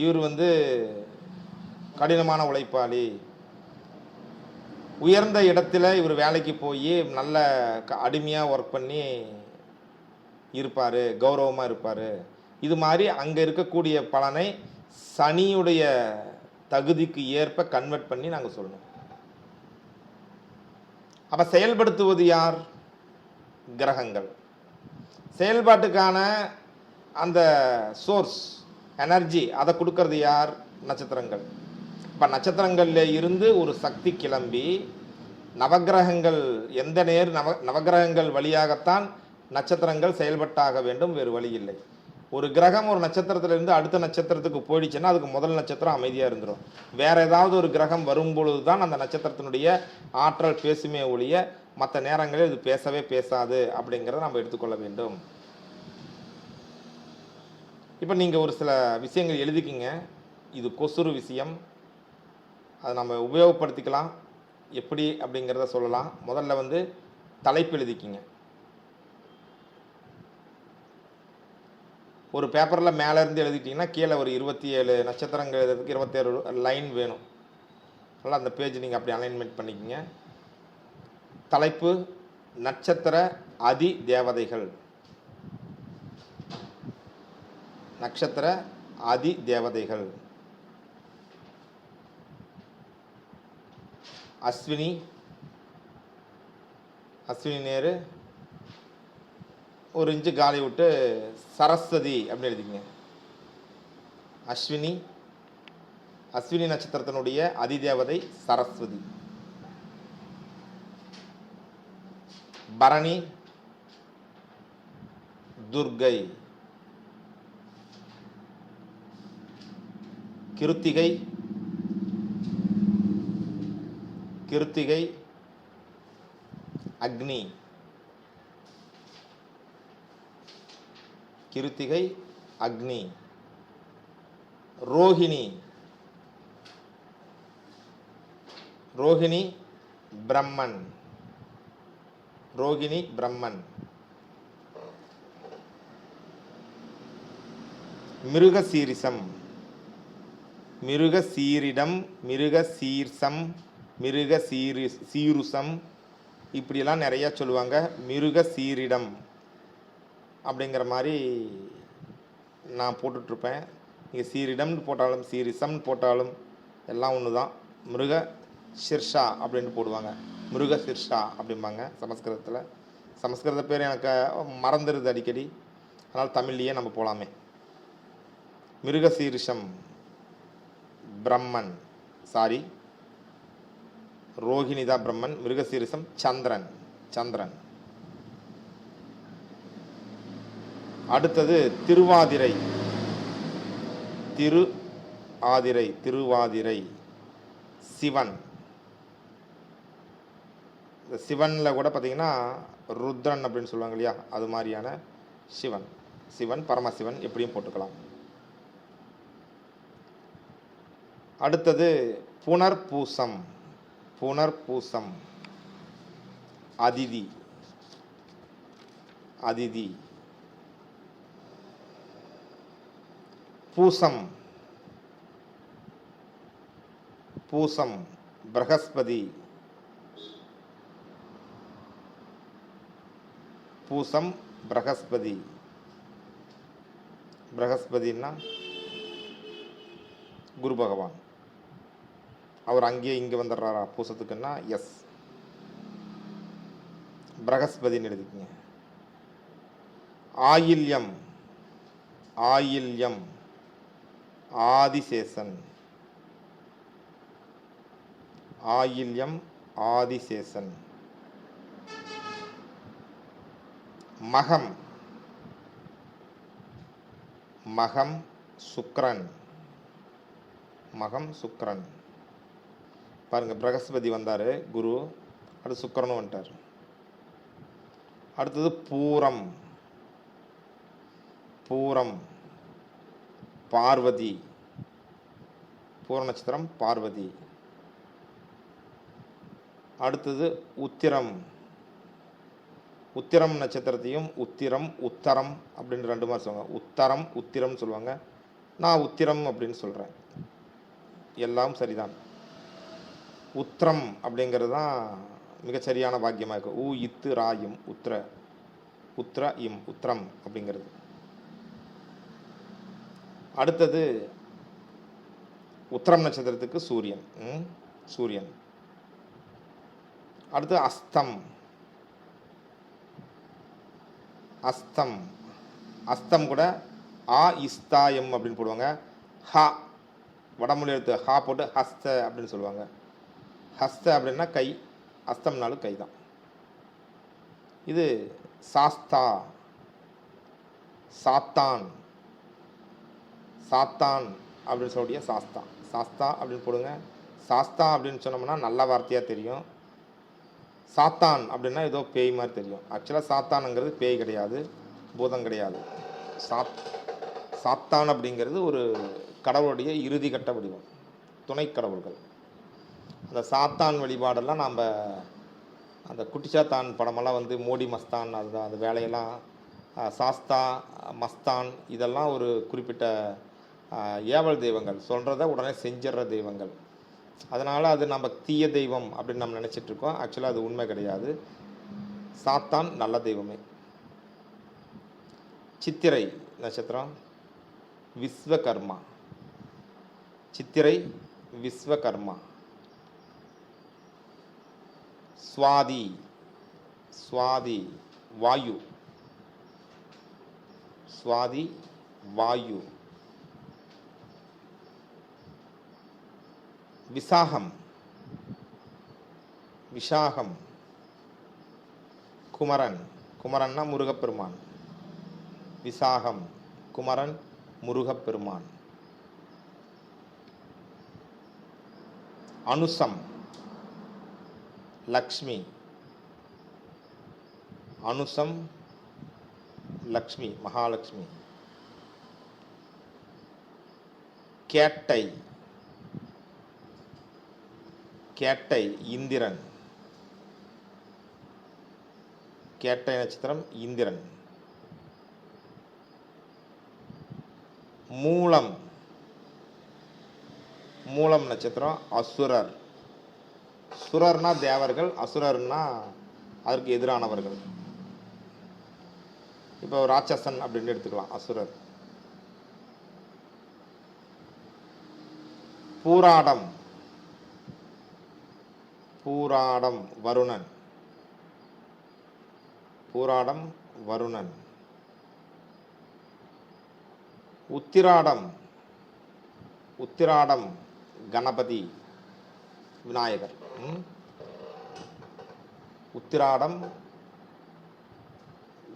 இவர் கடினமான உழைப்பாளி, உயர்ந்த இடத்துல இவர் வேலைக்கு போய் நல்ல அடிமையாக ஒர்க் பண்ணி இருப்பார், கௌரவமாக இருப்பார். இது மாதிரி அங்கே இருக்கக்கூடிய பலனை சனியுடைய தகுதிக்கு ஏற்ப கன்வெர்ட் பண்ணி நாங்கள் சொல்லணும். அப்போ செயல்படுத்துவது யார்? கிரகங்கள். செயல்பாட்டுக்கான அந்த சோர்ஸ் எனர்ஜி அதை கொடுக்கறது யார்? நட்சத்திரங்கள். இப்போ நட்சத்திரங்களில் இருந்து ஒரு சக்தி கிளம்பி நவக்கிரகங்கள் நவக்கிரகங்கள் வழியாகத்தான் நட்சத்திரங்கள் செயல்பட்டாக வேண்டும், வேறு வழி இல்லை. ஒரு கிரகம் ஒரு நட்சத்திரத்திலிருந்து அடுத்த நட்சத்திரத்துக்கு போயிடுச்சுன்னா அதுக்கு முதல் நட்சத்திரம் அமைதியாக இருந்துடும். வேற ஏதாவது ஒரு கிரகம் வரும்பொழுது தான் அந்த நட்சத்திரத்தினுடைய ஆற்றல் பேசுமே ஒழிய மற்ற நேரங்களில் இது பேசவே பேசாது அப்படிங்கிறத நம்ம எடுத்துக்கொள்ள வேண்டும். இப்போ நீங்கள் ஒரு சில விஷயங்கள் எழுதிக்கிங்க. இது கொசுறு விஷயம், அதை நம்ம உபயோகப்படுத்திக்கலாம். எப்படி அப்படிங்கிறத சொல்லலாம். முதல்ல தலைப்பு எழுதிக்கிங்க. ஒரு பேப்பரில் மேலே இருந்து எழுதிட்டிங்கன்னா கீழே ஒரு 27 நட்சத்திரங்கள் எழுதுறதுக்கு 27 லைன் வேணும். அதனால் அந்த பேஜ் நீங்கள் அப்படி அலைன்மெண்ட் பண்ணிக்கிங்க. தலைப்பு நட்சத்திர அதி தேவதைகள். நட்சத்திர அதி தேவதைகள். அஸ்வினி, அஸ்வினி நேரு, ஒரு இன்ச்சு காலி விட்டு சரஸ்வதி அப்படின்னு எழுதிக்கங்க. அஸ்வினி, அஸ்வினி நட்சத்திரத்தினுடைய அதிதேவதை சரஸ்வதி. பரணி, துர்கை. கிருத்திகை, கிருத்திகை அக்னி. கிருத்திகை அக்னி. ரோஹிணி, ரோஹிணி பிரம்மன். ரோகிணி பிரம்மன். மிருகசீரிசம், மிருகசீரிடம், மிருகசீர்சம், மிருகசீருசம், இப்படியெல்லாம் நிறைய சொல்லுவாங்க. மிருகசீரிடம் அப்படிங்கிற மாதிரி நான் போட்டுட்ருப்பேன். நீங்கள் சீரிடம்னு போட்டாலும் சீரிசம்னு போட்டாலும் எல்லாம் ஒன்று தான். மிருக சிர்ஷா அப்படின்னு போடுவாங்க. மிருக சிர்ஷா அப்படிம்பாங்க சமஸ்கிருதத்தில். சமஸ்கிருத பேர் எனக்கு மறந்துடுது அடிக்கடி, அதனால் தமிழ்லேயே நம்ம போகலாமே. மிருகசீரிஷம் பிரம்மன், சாரி ரோஹிணிதா பிரம்மன். மிருகசீரிஷம் சந்திரன், சந்திரன். அடுத்தது திருவாதிரை. திரு ஆதிரை, திருவாதிரை சிவன். இந்த சிவனில் கூட பார்த்தீங்கன்னா ருத்ரன் அப்படின்னு சொல்லுவாங்க இல்லையா, அது மாதிரியான சிவன். சிவன் பரமசிவன் எப்படியும் போட்டுக்கலாம். அடுத்தது புனர்பூசம். புனர்பூசம் அதிதி, அதிதி. பூசம், பூசம் பிரகஸ்பதி. பூசம் பிரகஸ்பதி. பிரகஸ்பதினா குரு பகவான். அவர் அங்கேயே இங்கே வந்துடுறாரா பூசத்துக்குன்னா? எஸ், பிரகஸ்பதின்னு எழுதிக்கங்க. ஆயில்யம், ஆயில்யம் ஆதிசேஷன். ஆயில்யம் ஆதிசேஷன். மகம், மகம் சுக்ரன். மகம் சுக்ரன். பாருங்க, பிரகஸ்பதி வந்தார் குரு, அடுத்து சுக்கிரனும் வந்துட்டார். அடுத்தது பூரம். பூரம் பார்வதி. பூர நட்சத்திரம் பார்வதி. அடுத்தது உத்திரம். உத்திரம் நட்சத்திரத்தையும் உத்திரம் உத்தரம் அப்படின்னு ரெண்டு மாதிரி சொல்லுவாங்க. உத்தரம் உத்திரம் சொல்லுவாங்க. நான் உத்திரம் அப்படின்னு சொல்கிறேன். எல்லாம் சரிதான். உத்திரம் அப்படிங்கிறது தான் மிகச்சரியான வாக்கியமாக இருக்குது. ஊ இத்து ராயும் உத்திர, உத்திர இம் உத்திரம் அப்படிங்கிறது. அடுத்தது உத்திரம் நட்சத்திரத்துக்கு சூரியன். சூரியன். அடுத்து அஸ்தம். அஸ்தம், அஸ்தம் கூட ஆ இஸ்தாயம் அப்படின்னு போடுவாங்க. ஹா வடமொழி எழுத்து ஹா போட்டு ஹஸ்த அப்படின்னு சொல்லுவாங்க. ஹஸ்த அப்படின்னா கை, அஸ்தம்னாலும் கை தான். இது சாஸ்தா, சாத்தான், சாத்தான் அப்படின்னு சொல்லக்கூடிய சாஸ்தா. சாஸ்தா அப்படின்னு போடுங்க. சாஸ்தா அப்படின்னு சொன்னோம்னா நல்ல வார்த்தையாக தெரியும். சாத்தான் அப்படின்னா ஏதோ பேய் மாதிரி தெரியும். ஆக்சுவலாக சாத்தானுங்கிறது பேய் கிடையாது, பூதம் கிடையாது. சாத்தான் அப்படிங்கிறது ஒரு கடவுளுடைய இறுதி கட்ட வடிவம், துணை கடவுள்கள். அந்த சாத்தான் வழிபாடெல்லாம் நாம் அந்த குட்டிச்சாத்தான் படமெல்லாம் வந்து மோடி மஸ்தான் அதுதான் அந்த வேலையெல்லாம் சாஸ்தா மஸ்தான் இதெல்லாம் ஒரு குறிப்பிட்ட ஏவல் தெய்வங்கள் சொல்கிறத உடனே செஞ்சிடற தெய்வங்கள். அதனால் அது நம்ம தீய தெய்வம் அப்படின்னு நம்ம நினச்சிட்ருக்கோம். ஆக்சுவலாக அது உண்மை கிடையாது. சாத்தான் நல்ல தெய்வமே. சித்திரை நட்சத்திரம் விஸ்வகர்மா. சித்திரை விஸ்வகர்மா. சுவாதி சுவாதி வாயு. சுவாதி வாயு. விசாகம் விஷாகம். குமரன். குமரன்னா முருகப்பெருமான். விசாகம் குமரன் முருகப்பெருமான். அனுசம் லக்ஷ்மி. அனுசம் லக்ஷ்மி மகாலட்சுமி. கேட்டை. கேட்டை இந்திரன். கேட்டை நட்சத்திரம் இந்திரன். மூலம். மூலம் நட்சத்திரம் அசுரர். சுரர்னா தேவர்கள், அசுரர்னா அதற்கு எதிரானவர்கள். இப்போ ராட்சசன் அப்படின்னு எடுத்துக்கலாம். அசுரர். பூராடம். பூராடம் வருணன். பூராடம் வருணன். உத்திராடம். உத்திராடம் கணபதி விநாயகர். உத்திராடம்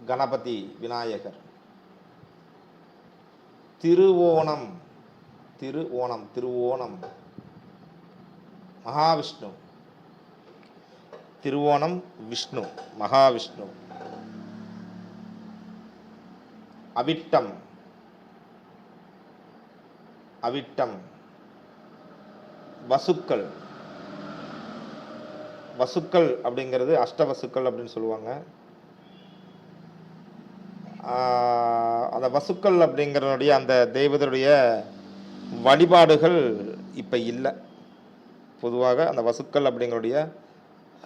கணபதி விநாயகர். திருவோணம். திருவோணம் திருவோணம் மகாவிஷ்ணு. திருவோணம் விஷ்ணு மகாவிஷ்ணு. அவிட்டம். அவிட்டம் வசுக்கள். வசுக்கள் அப்படிங்கிறது அஷ்டவசுக்கள் அப்படின்னு சொல்லுவாங்க. அந்த வசுக்கள் அப்படிங்கிறனுடைய அந்த தெய்வத்துடைய வழிபாடுகள் இப்போ இல்லை. பொதுவாக அந்த வசுக்கள் அப்படிங்கிறடைய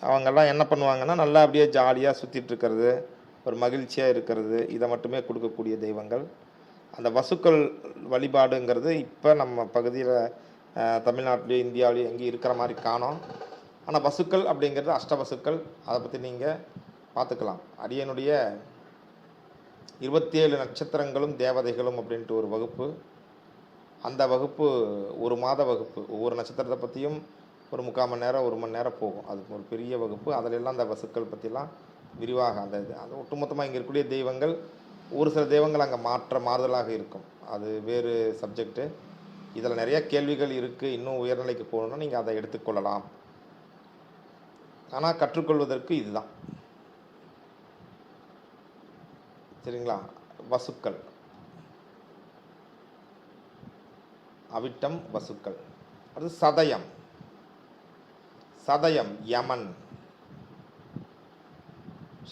அவங்கெல்லாம் என்ன பண்ணுவாங்கன்னா நல்லா அப்படியே ஜாலியாக சுற்றிட்டு இருக்கிறது, ஒரு மகிழ்ச்சியாக இருக்கிறது, இதை மட்டுமே கொடுக்கக்கூடிய தெய்வங்கள். அந்த வசுக்கள் வழிபாடுங்கிறது இப்போ நம்ம பகுதியில் தமிழ்நாட்டிலேயும் இந்தியாவிலேயும் எங்கேயும் இருக்கிற மாதிரி காணோம். ஆனால் வசுக்கள் அப்படிங்கிறது அஷ்டவசுக்கள், அதை பற்றி நீங்கள் பார்த்துக்கலாம். அடியனுடைய 27 நட்சத்திரங்களும் தேவதைகளும் அப்படின்ட்டு ஒரு வகுப்பு. அந்த வகுப்பு ஒரு மாத வகுப்பு. ஒவ்வொரு நட்சத்திரத்தை பற்றியும் ஒரு 3/4 மணி நேரம் 1 மணி நேரம் போகும். அது ஒரு பெரிய வகுப்பு. அதிலெல்லாம் அந்த வசுக்கள் பற்றிலாம் விரிவாக அந்த ஒட்டுமொத்தமாக இங்கே இருக்கக்கூடிய தெய்வங்கள், ஒரு சில தெய்வங்கள் அங்கே மாறுதலாக இருக்கும். அது வேறு சப்ஜெக்டு. இதில் நிறைய கேள்விகள் இருக்குது. இன்னும் உயர்நிலைக்கு போகணுன்னா நீங்கள் அதை எடுத்துக்கொள்ளலாம். ஆனால் கற்றுக்கொள்வதற்கு இதுதான் சரிங்களா. வசுக்கள் அவிட்டம் வசுக்கள். அது சதயம். சதயம் யமன்.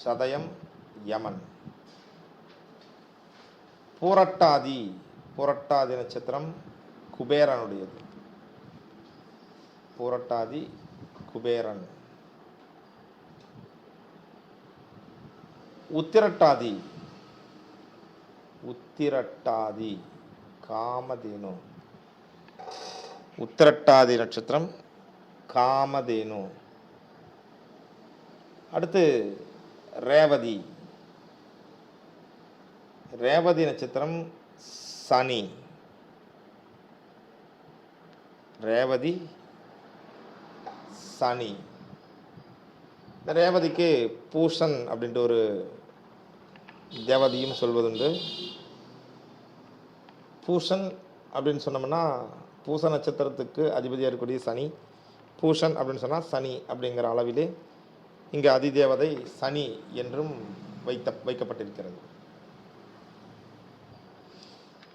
சதயம் யமன். பூரட்டாதி. பூரட்டாதி நட்சத்திரம் குபேரனுடையது. பூரட்டாதி குபேரன். உத்திரட்டாதி. உத்திரட்டாதி காமதேனு. உத்திரட்டாதி நட்சத்திரம் காமதேனு. அடுத்து ரேவதி. ரேவதி நட்சத்திரம் சனி. ரேவதி சனி. இந்த ரேவதிக்கு பூஷன் அப்படின்ட்டு ஒரு தேவதையும் சொல்வதுண்டு. பூஷன் அப்படின்னு சொன்னோம்னா பூச நட்சத்திரத்துக்கு அதிபதியாக இருக்கக்கூடிய சனி, பூஷன் அப்படின்னு சொன்னால் சனி அப்படிங்கிற அளவிலே இங்கே அதிதேவதை சனி என்றும் வைக்கப்பட்டிருக்கிறது.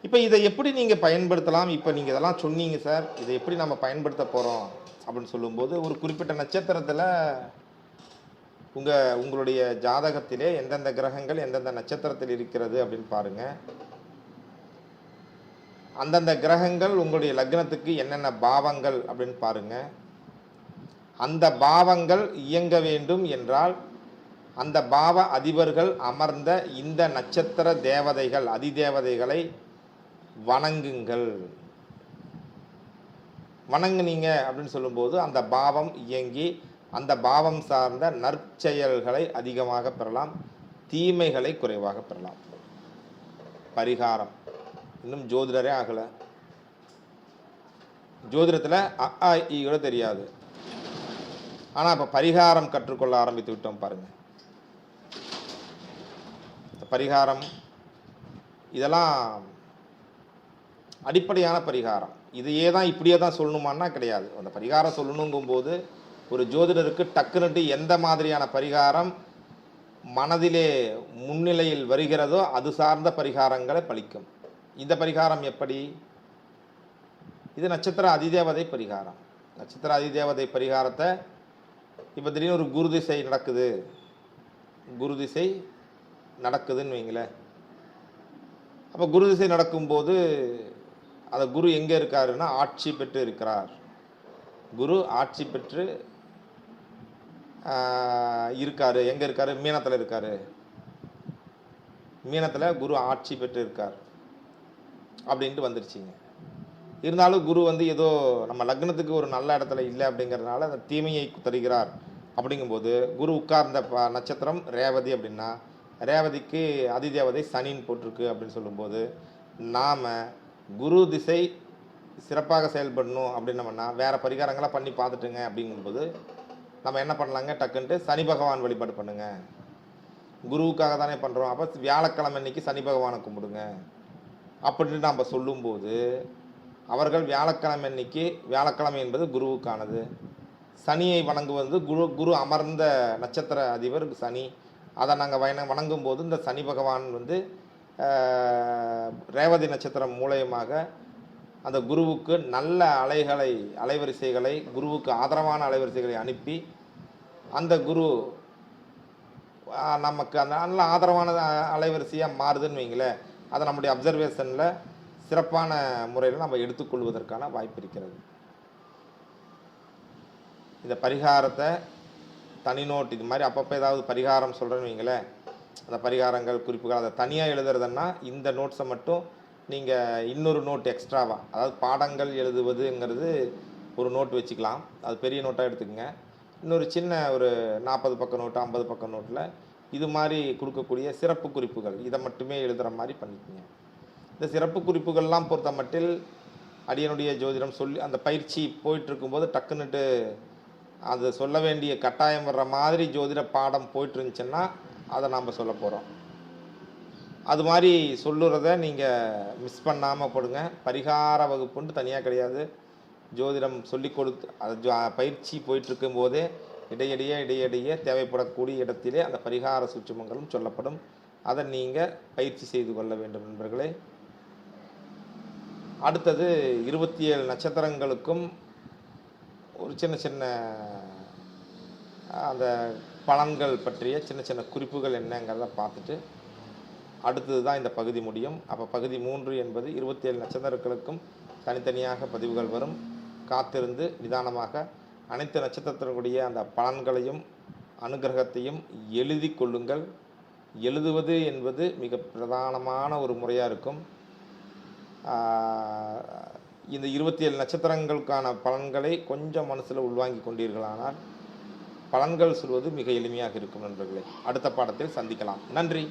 இப்போ இதை எப்படி நீங்கள் பயன்படுத்தலாம்? இப்போ நீங்கள் இதெல்லாம் சொன்னீங்க சார், இதை எப்படி நம்ம பயன்படுத்த போகிறோம் அப்படின்னு சொல்லும்போது, ஒரு குறிப்பிட்ட நட்சத்திரத்தில் உங்களுடைய ஜாதகத்திலே எந்தெந்த கிரகங்கள் எந்தெந்த நட்சத்திரத்தில் இருக்கிறது அப்படின்னு பாருங்கள். அந்தந்த கிரகங்கள் உங்களுடைய லக்னத்துக்கு என்னென்ன பாவங்கள் அப்படின்னு பாருங்கள். அந்த பாவங்கள் இயங்க வேண்டும் என்றால் அந்த பாவ அதிபர்கள் அமர்ந்த இந்த நட்சத்திர தேவதைகள் அதிதேவதைகளை வணங்குங்கள். வணங்குனீங்க அப்படின்னு சொல்லும்போது அந்த பாவம் இயங்கி அந்த பாவம் சார்ந்த நற்செயல்களை அதிகமாக பெறலாம், தீமைகளை குறைவாக பெறலாம். பரிகாரம் இன்னும் ஜோதிடரே ஆகலை. ஜோதிடத்தில் அ இ கூட தெரியாது. ஆனால் இப்போ பரிகாரம் கற்றுக்கொள்ள ஆரம்பித்து விட்டோம் பாருங்கள். பரிகாரம் இதெல்லாம் அடிப்படையான பரிகாரம். இதையே தான் இப்படியே தான் சொல்லணுமான்னா கிடையாது. அந்த பரிகாரம் சொல்லணுங்கும்போது ஒரு ஜோதிடருக்கு டக்குனுட்டு எந்த மாதிரியான பரிகாரம் மனதிலே முன்னிலையில் வருகிறதோ அது சார்ந்த பரிகாரங்களை பலிக்கும். இந்த பரிகாரம் எப்படி? இது நட்சத்திர அதிதேவதை பரிகாரம். நட்சத்திர அதிதேவதை பரிகாரத்தை இப்போ திடீர்னு ஒரு குரு திசை நடக்குதுன்னு வைங்களேன். அப்போ குரு திசை நடக்கும்போது அந்த குரு எங்கே இருக்காருன்னா ஆட்சி பெற்று இருக்கிறார். குரு ஆட்சி பெற்று இருக்காரு. எங்கே இருக்காரு? மீனத்தில் இருக்காரு. மீனத்தில் குரு ஆட்சி பெற்று இருக்கார் அப்படின்ட்டு வந்துருச்சிங்க. இருந்தாலும் குரு ஏதோ நம்ம லக்னத்துக்கு ஒரு நல்ல இடத்துல இல்லை அப்படிங்கிறதுனால அந்த தீமையை தருகிறார். அப்படிங்கும்போது குரு உட்கார்ந்த நட்சத்திரம் ரேவதி அப்படின்னா ரேவதிக்கு அதிதேவதை சனின்னு போட்டிருக்கு அப்படின்னு சொல்லும்போது நாம் குரு திசை சிறப்பாக செயல்படணும் அப்படின்னோம்னா வேறு பரிகாரங்களாக பண்ணி பார்த்துட்டுங்க. அப்படிங்கும்போது நம்ம என்ன பண்ணலாங்க? டக்குன்ட்டு சனி பகவான் வழிபாடு பண்ணுங்க. குருவுக்காக தானே பண்ணுறோம். அப்போ வியாழக்கிழமை அன்னைக்கு சனி பகவானை கும்பிடுங்க அப்படின்னு நம்ம சொல்லும்போது அவர்கள் வியாழக்கிழமை அன்னைக்கு, வியாழக்கிழமை என்பது குருவுக்கானது, சனியை வணங்குவது குரு அமர்ந்த நட்சத்திர அதிபர் சனி. அதை நாங்கள் வணங்கும்போது இந்த சனி பகவான் ரேவதி நட்சத்திரம் மூலயமாக அந்த குருவுக்கு நல்ல அலைவரிசைகளை குருவுக்கு ஆதரவான அலைவரிசைகளை அனுப்பி அந்த குரு நமக்கு அந்த நல்ல ஆதரவான அலைவரிசையாக மாறுதுன்னு வைங்களேன். அதை நம்முடைய அப்சர்வேஷனில் சிறப்பான முறையில் நம்ம எடுத்துக்கொள்வதற்கான வாய்ப்பு இருக்கிறது. இந்த பரிகாரத்தை தனி நோட் இது மாதிரி அப்பப்போ ஏதாவது பரிகாரம் சொல்கிறேன்னு வைங்களேன், அந்த பரிகாரங்கள் குறிப்புகள் அதை தனியாக எழுதுறதுன்னா இந்த நோட்ஸை மட்டும் நீங்கள் இன்னொரு நோட் எக்ஸ்ட்ராவாக, அதாவது பாடங்கள் எழுதுவதுங்கிறது ஒரு நோட் வச்சுக்கலாம். அது பெரிய நோட்டாக எடுத்துக்கங்க. இன்னொரு சின்ன ஒரு 40 பக்க நோட்டு 50 பக்க நோட்டில் இது மாதிரி கொடுக்கக்கூடிய சிறப்பு குறிப்புகள் இதை மட்டுமே எழுதுகிற மாதிரி பண்ணிக்கோங்க. இந்த சிறப்பு குறிப்புகள்லாம் பொறுத்த மட்டில் அடியனுடைய ஜோதிடம் சொல்லி அந்த பயிற்சி போயிட்டுருக்கும்போது டக்குன்னுட்டு அது சொல்ல வேண்டிய கட்டாயம் வர்ற மாதிரி ஜோதிட பாடம் போயிட்டு இருந்துச்சுன்னா அதை நாம் சொல்ல போகிறோம். அது மாதிரி சொல்லுறத நீங்கள் மிஸ் பண்ணாமல் போடுங்க. பரிகார வகுப்புன்ட்டு தனியாக கிடையாது. ஜோதிடம் சொல்லி கொடுத்து அது பயிற்சி போயிட்டுருக்கும் போதே இடையிடையே தேவைப்படக்கூடிய இடத்திலே அந்த பரிகார சூட்சுமங்களும் சொல்லப்படும். அதை நீங்கள் பயிற்சி செய்து கொள்ள வேண்டும் நண்பர்களே. அடுத்தது 27 நட்சத்திரங்களுக்கும் ஒரு சின்ன அந்த பலன்கள் பற்றிய சின்ன குறிப்புகள் என்னங்கிறத பார்த்துட்டு அடுத்தது தான் இந்த பகுதி முடியும். அப்போ பகுதி 3 என்பது 27 நட்சத்திரங்களுக்கும் தனித்தனியாக பதிவுகள் வரும். காத்திருந்து நிதானமாக அனைத்து நட்சத்திரத்தினுடைய அந்த பலன்களையும் அனுகிரகத்தையும் எழுதி கொள்ளுங்கள். எழுதுவது என்பது மிக பிரதானமான ஒரு முறையாக இருக்கும். இந்த 27 நட்சத்திரங்களுக்கான பலன்களை கொஞ்சம் மனசில் உள்வாங்கி கொண்டீர்களானால் பலன்கள் சொல்வது மிக எளிமையாக இருக்கும் நண்பர்களே. அடுத்த பாடத்தில் சந்திக்கலாம். நன்றி.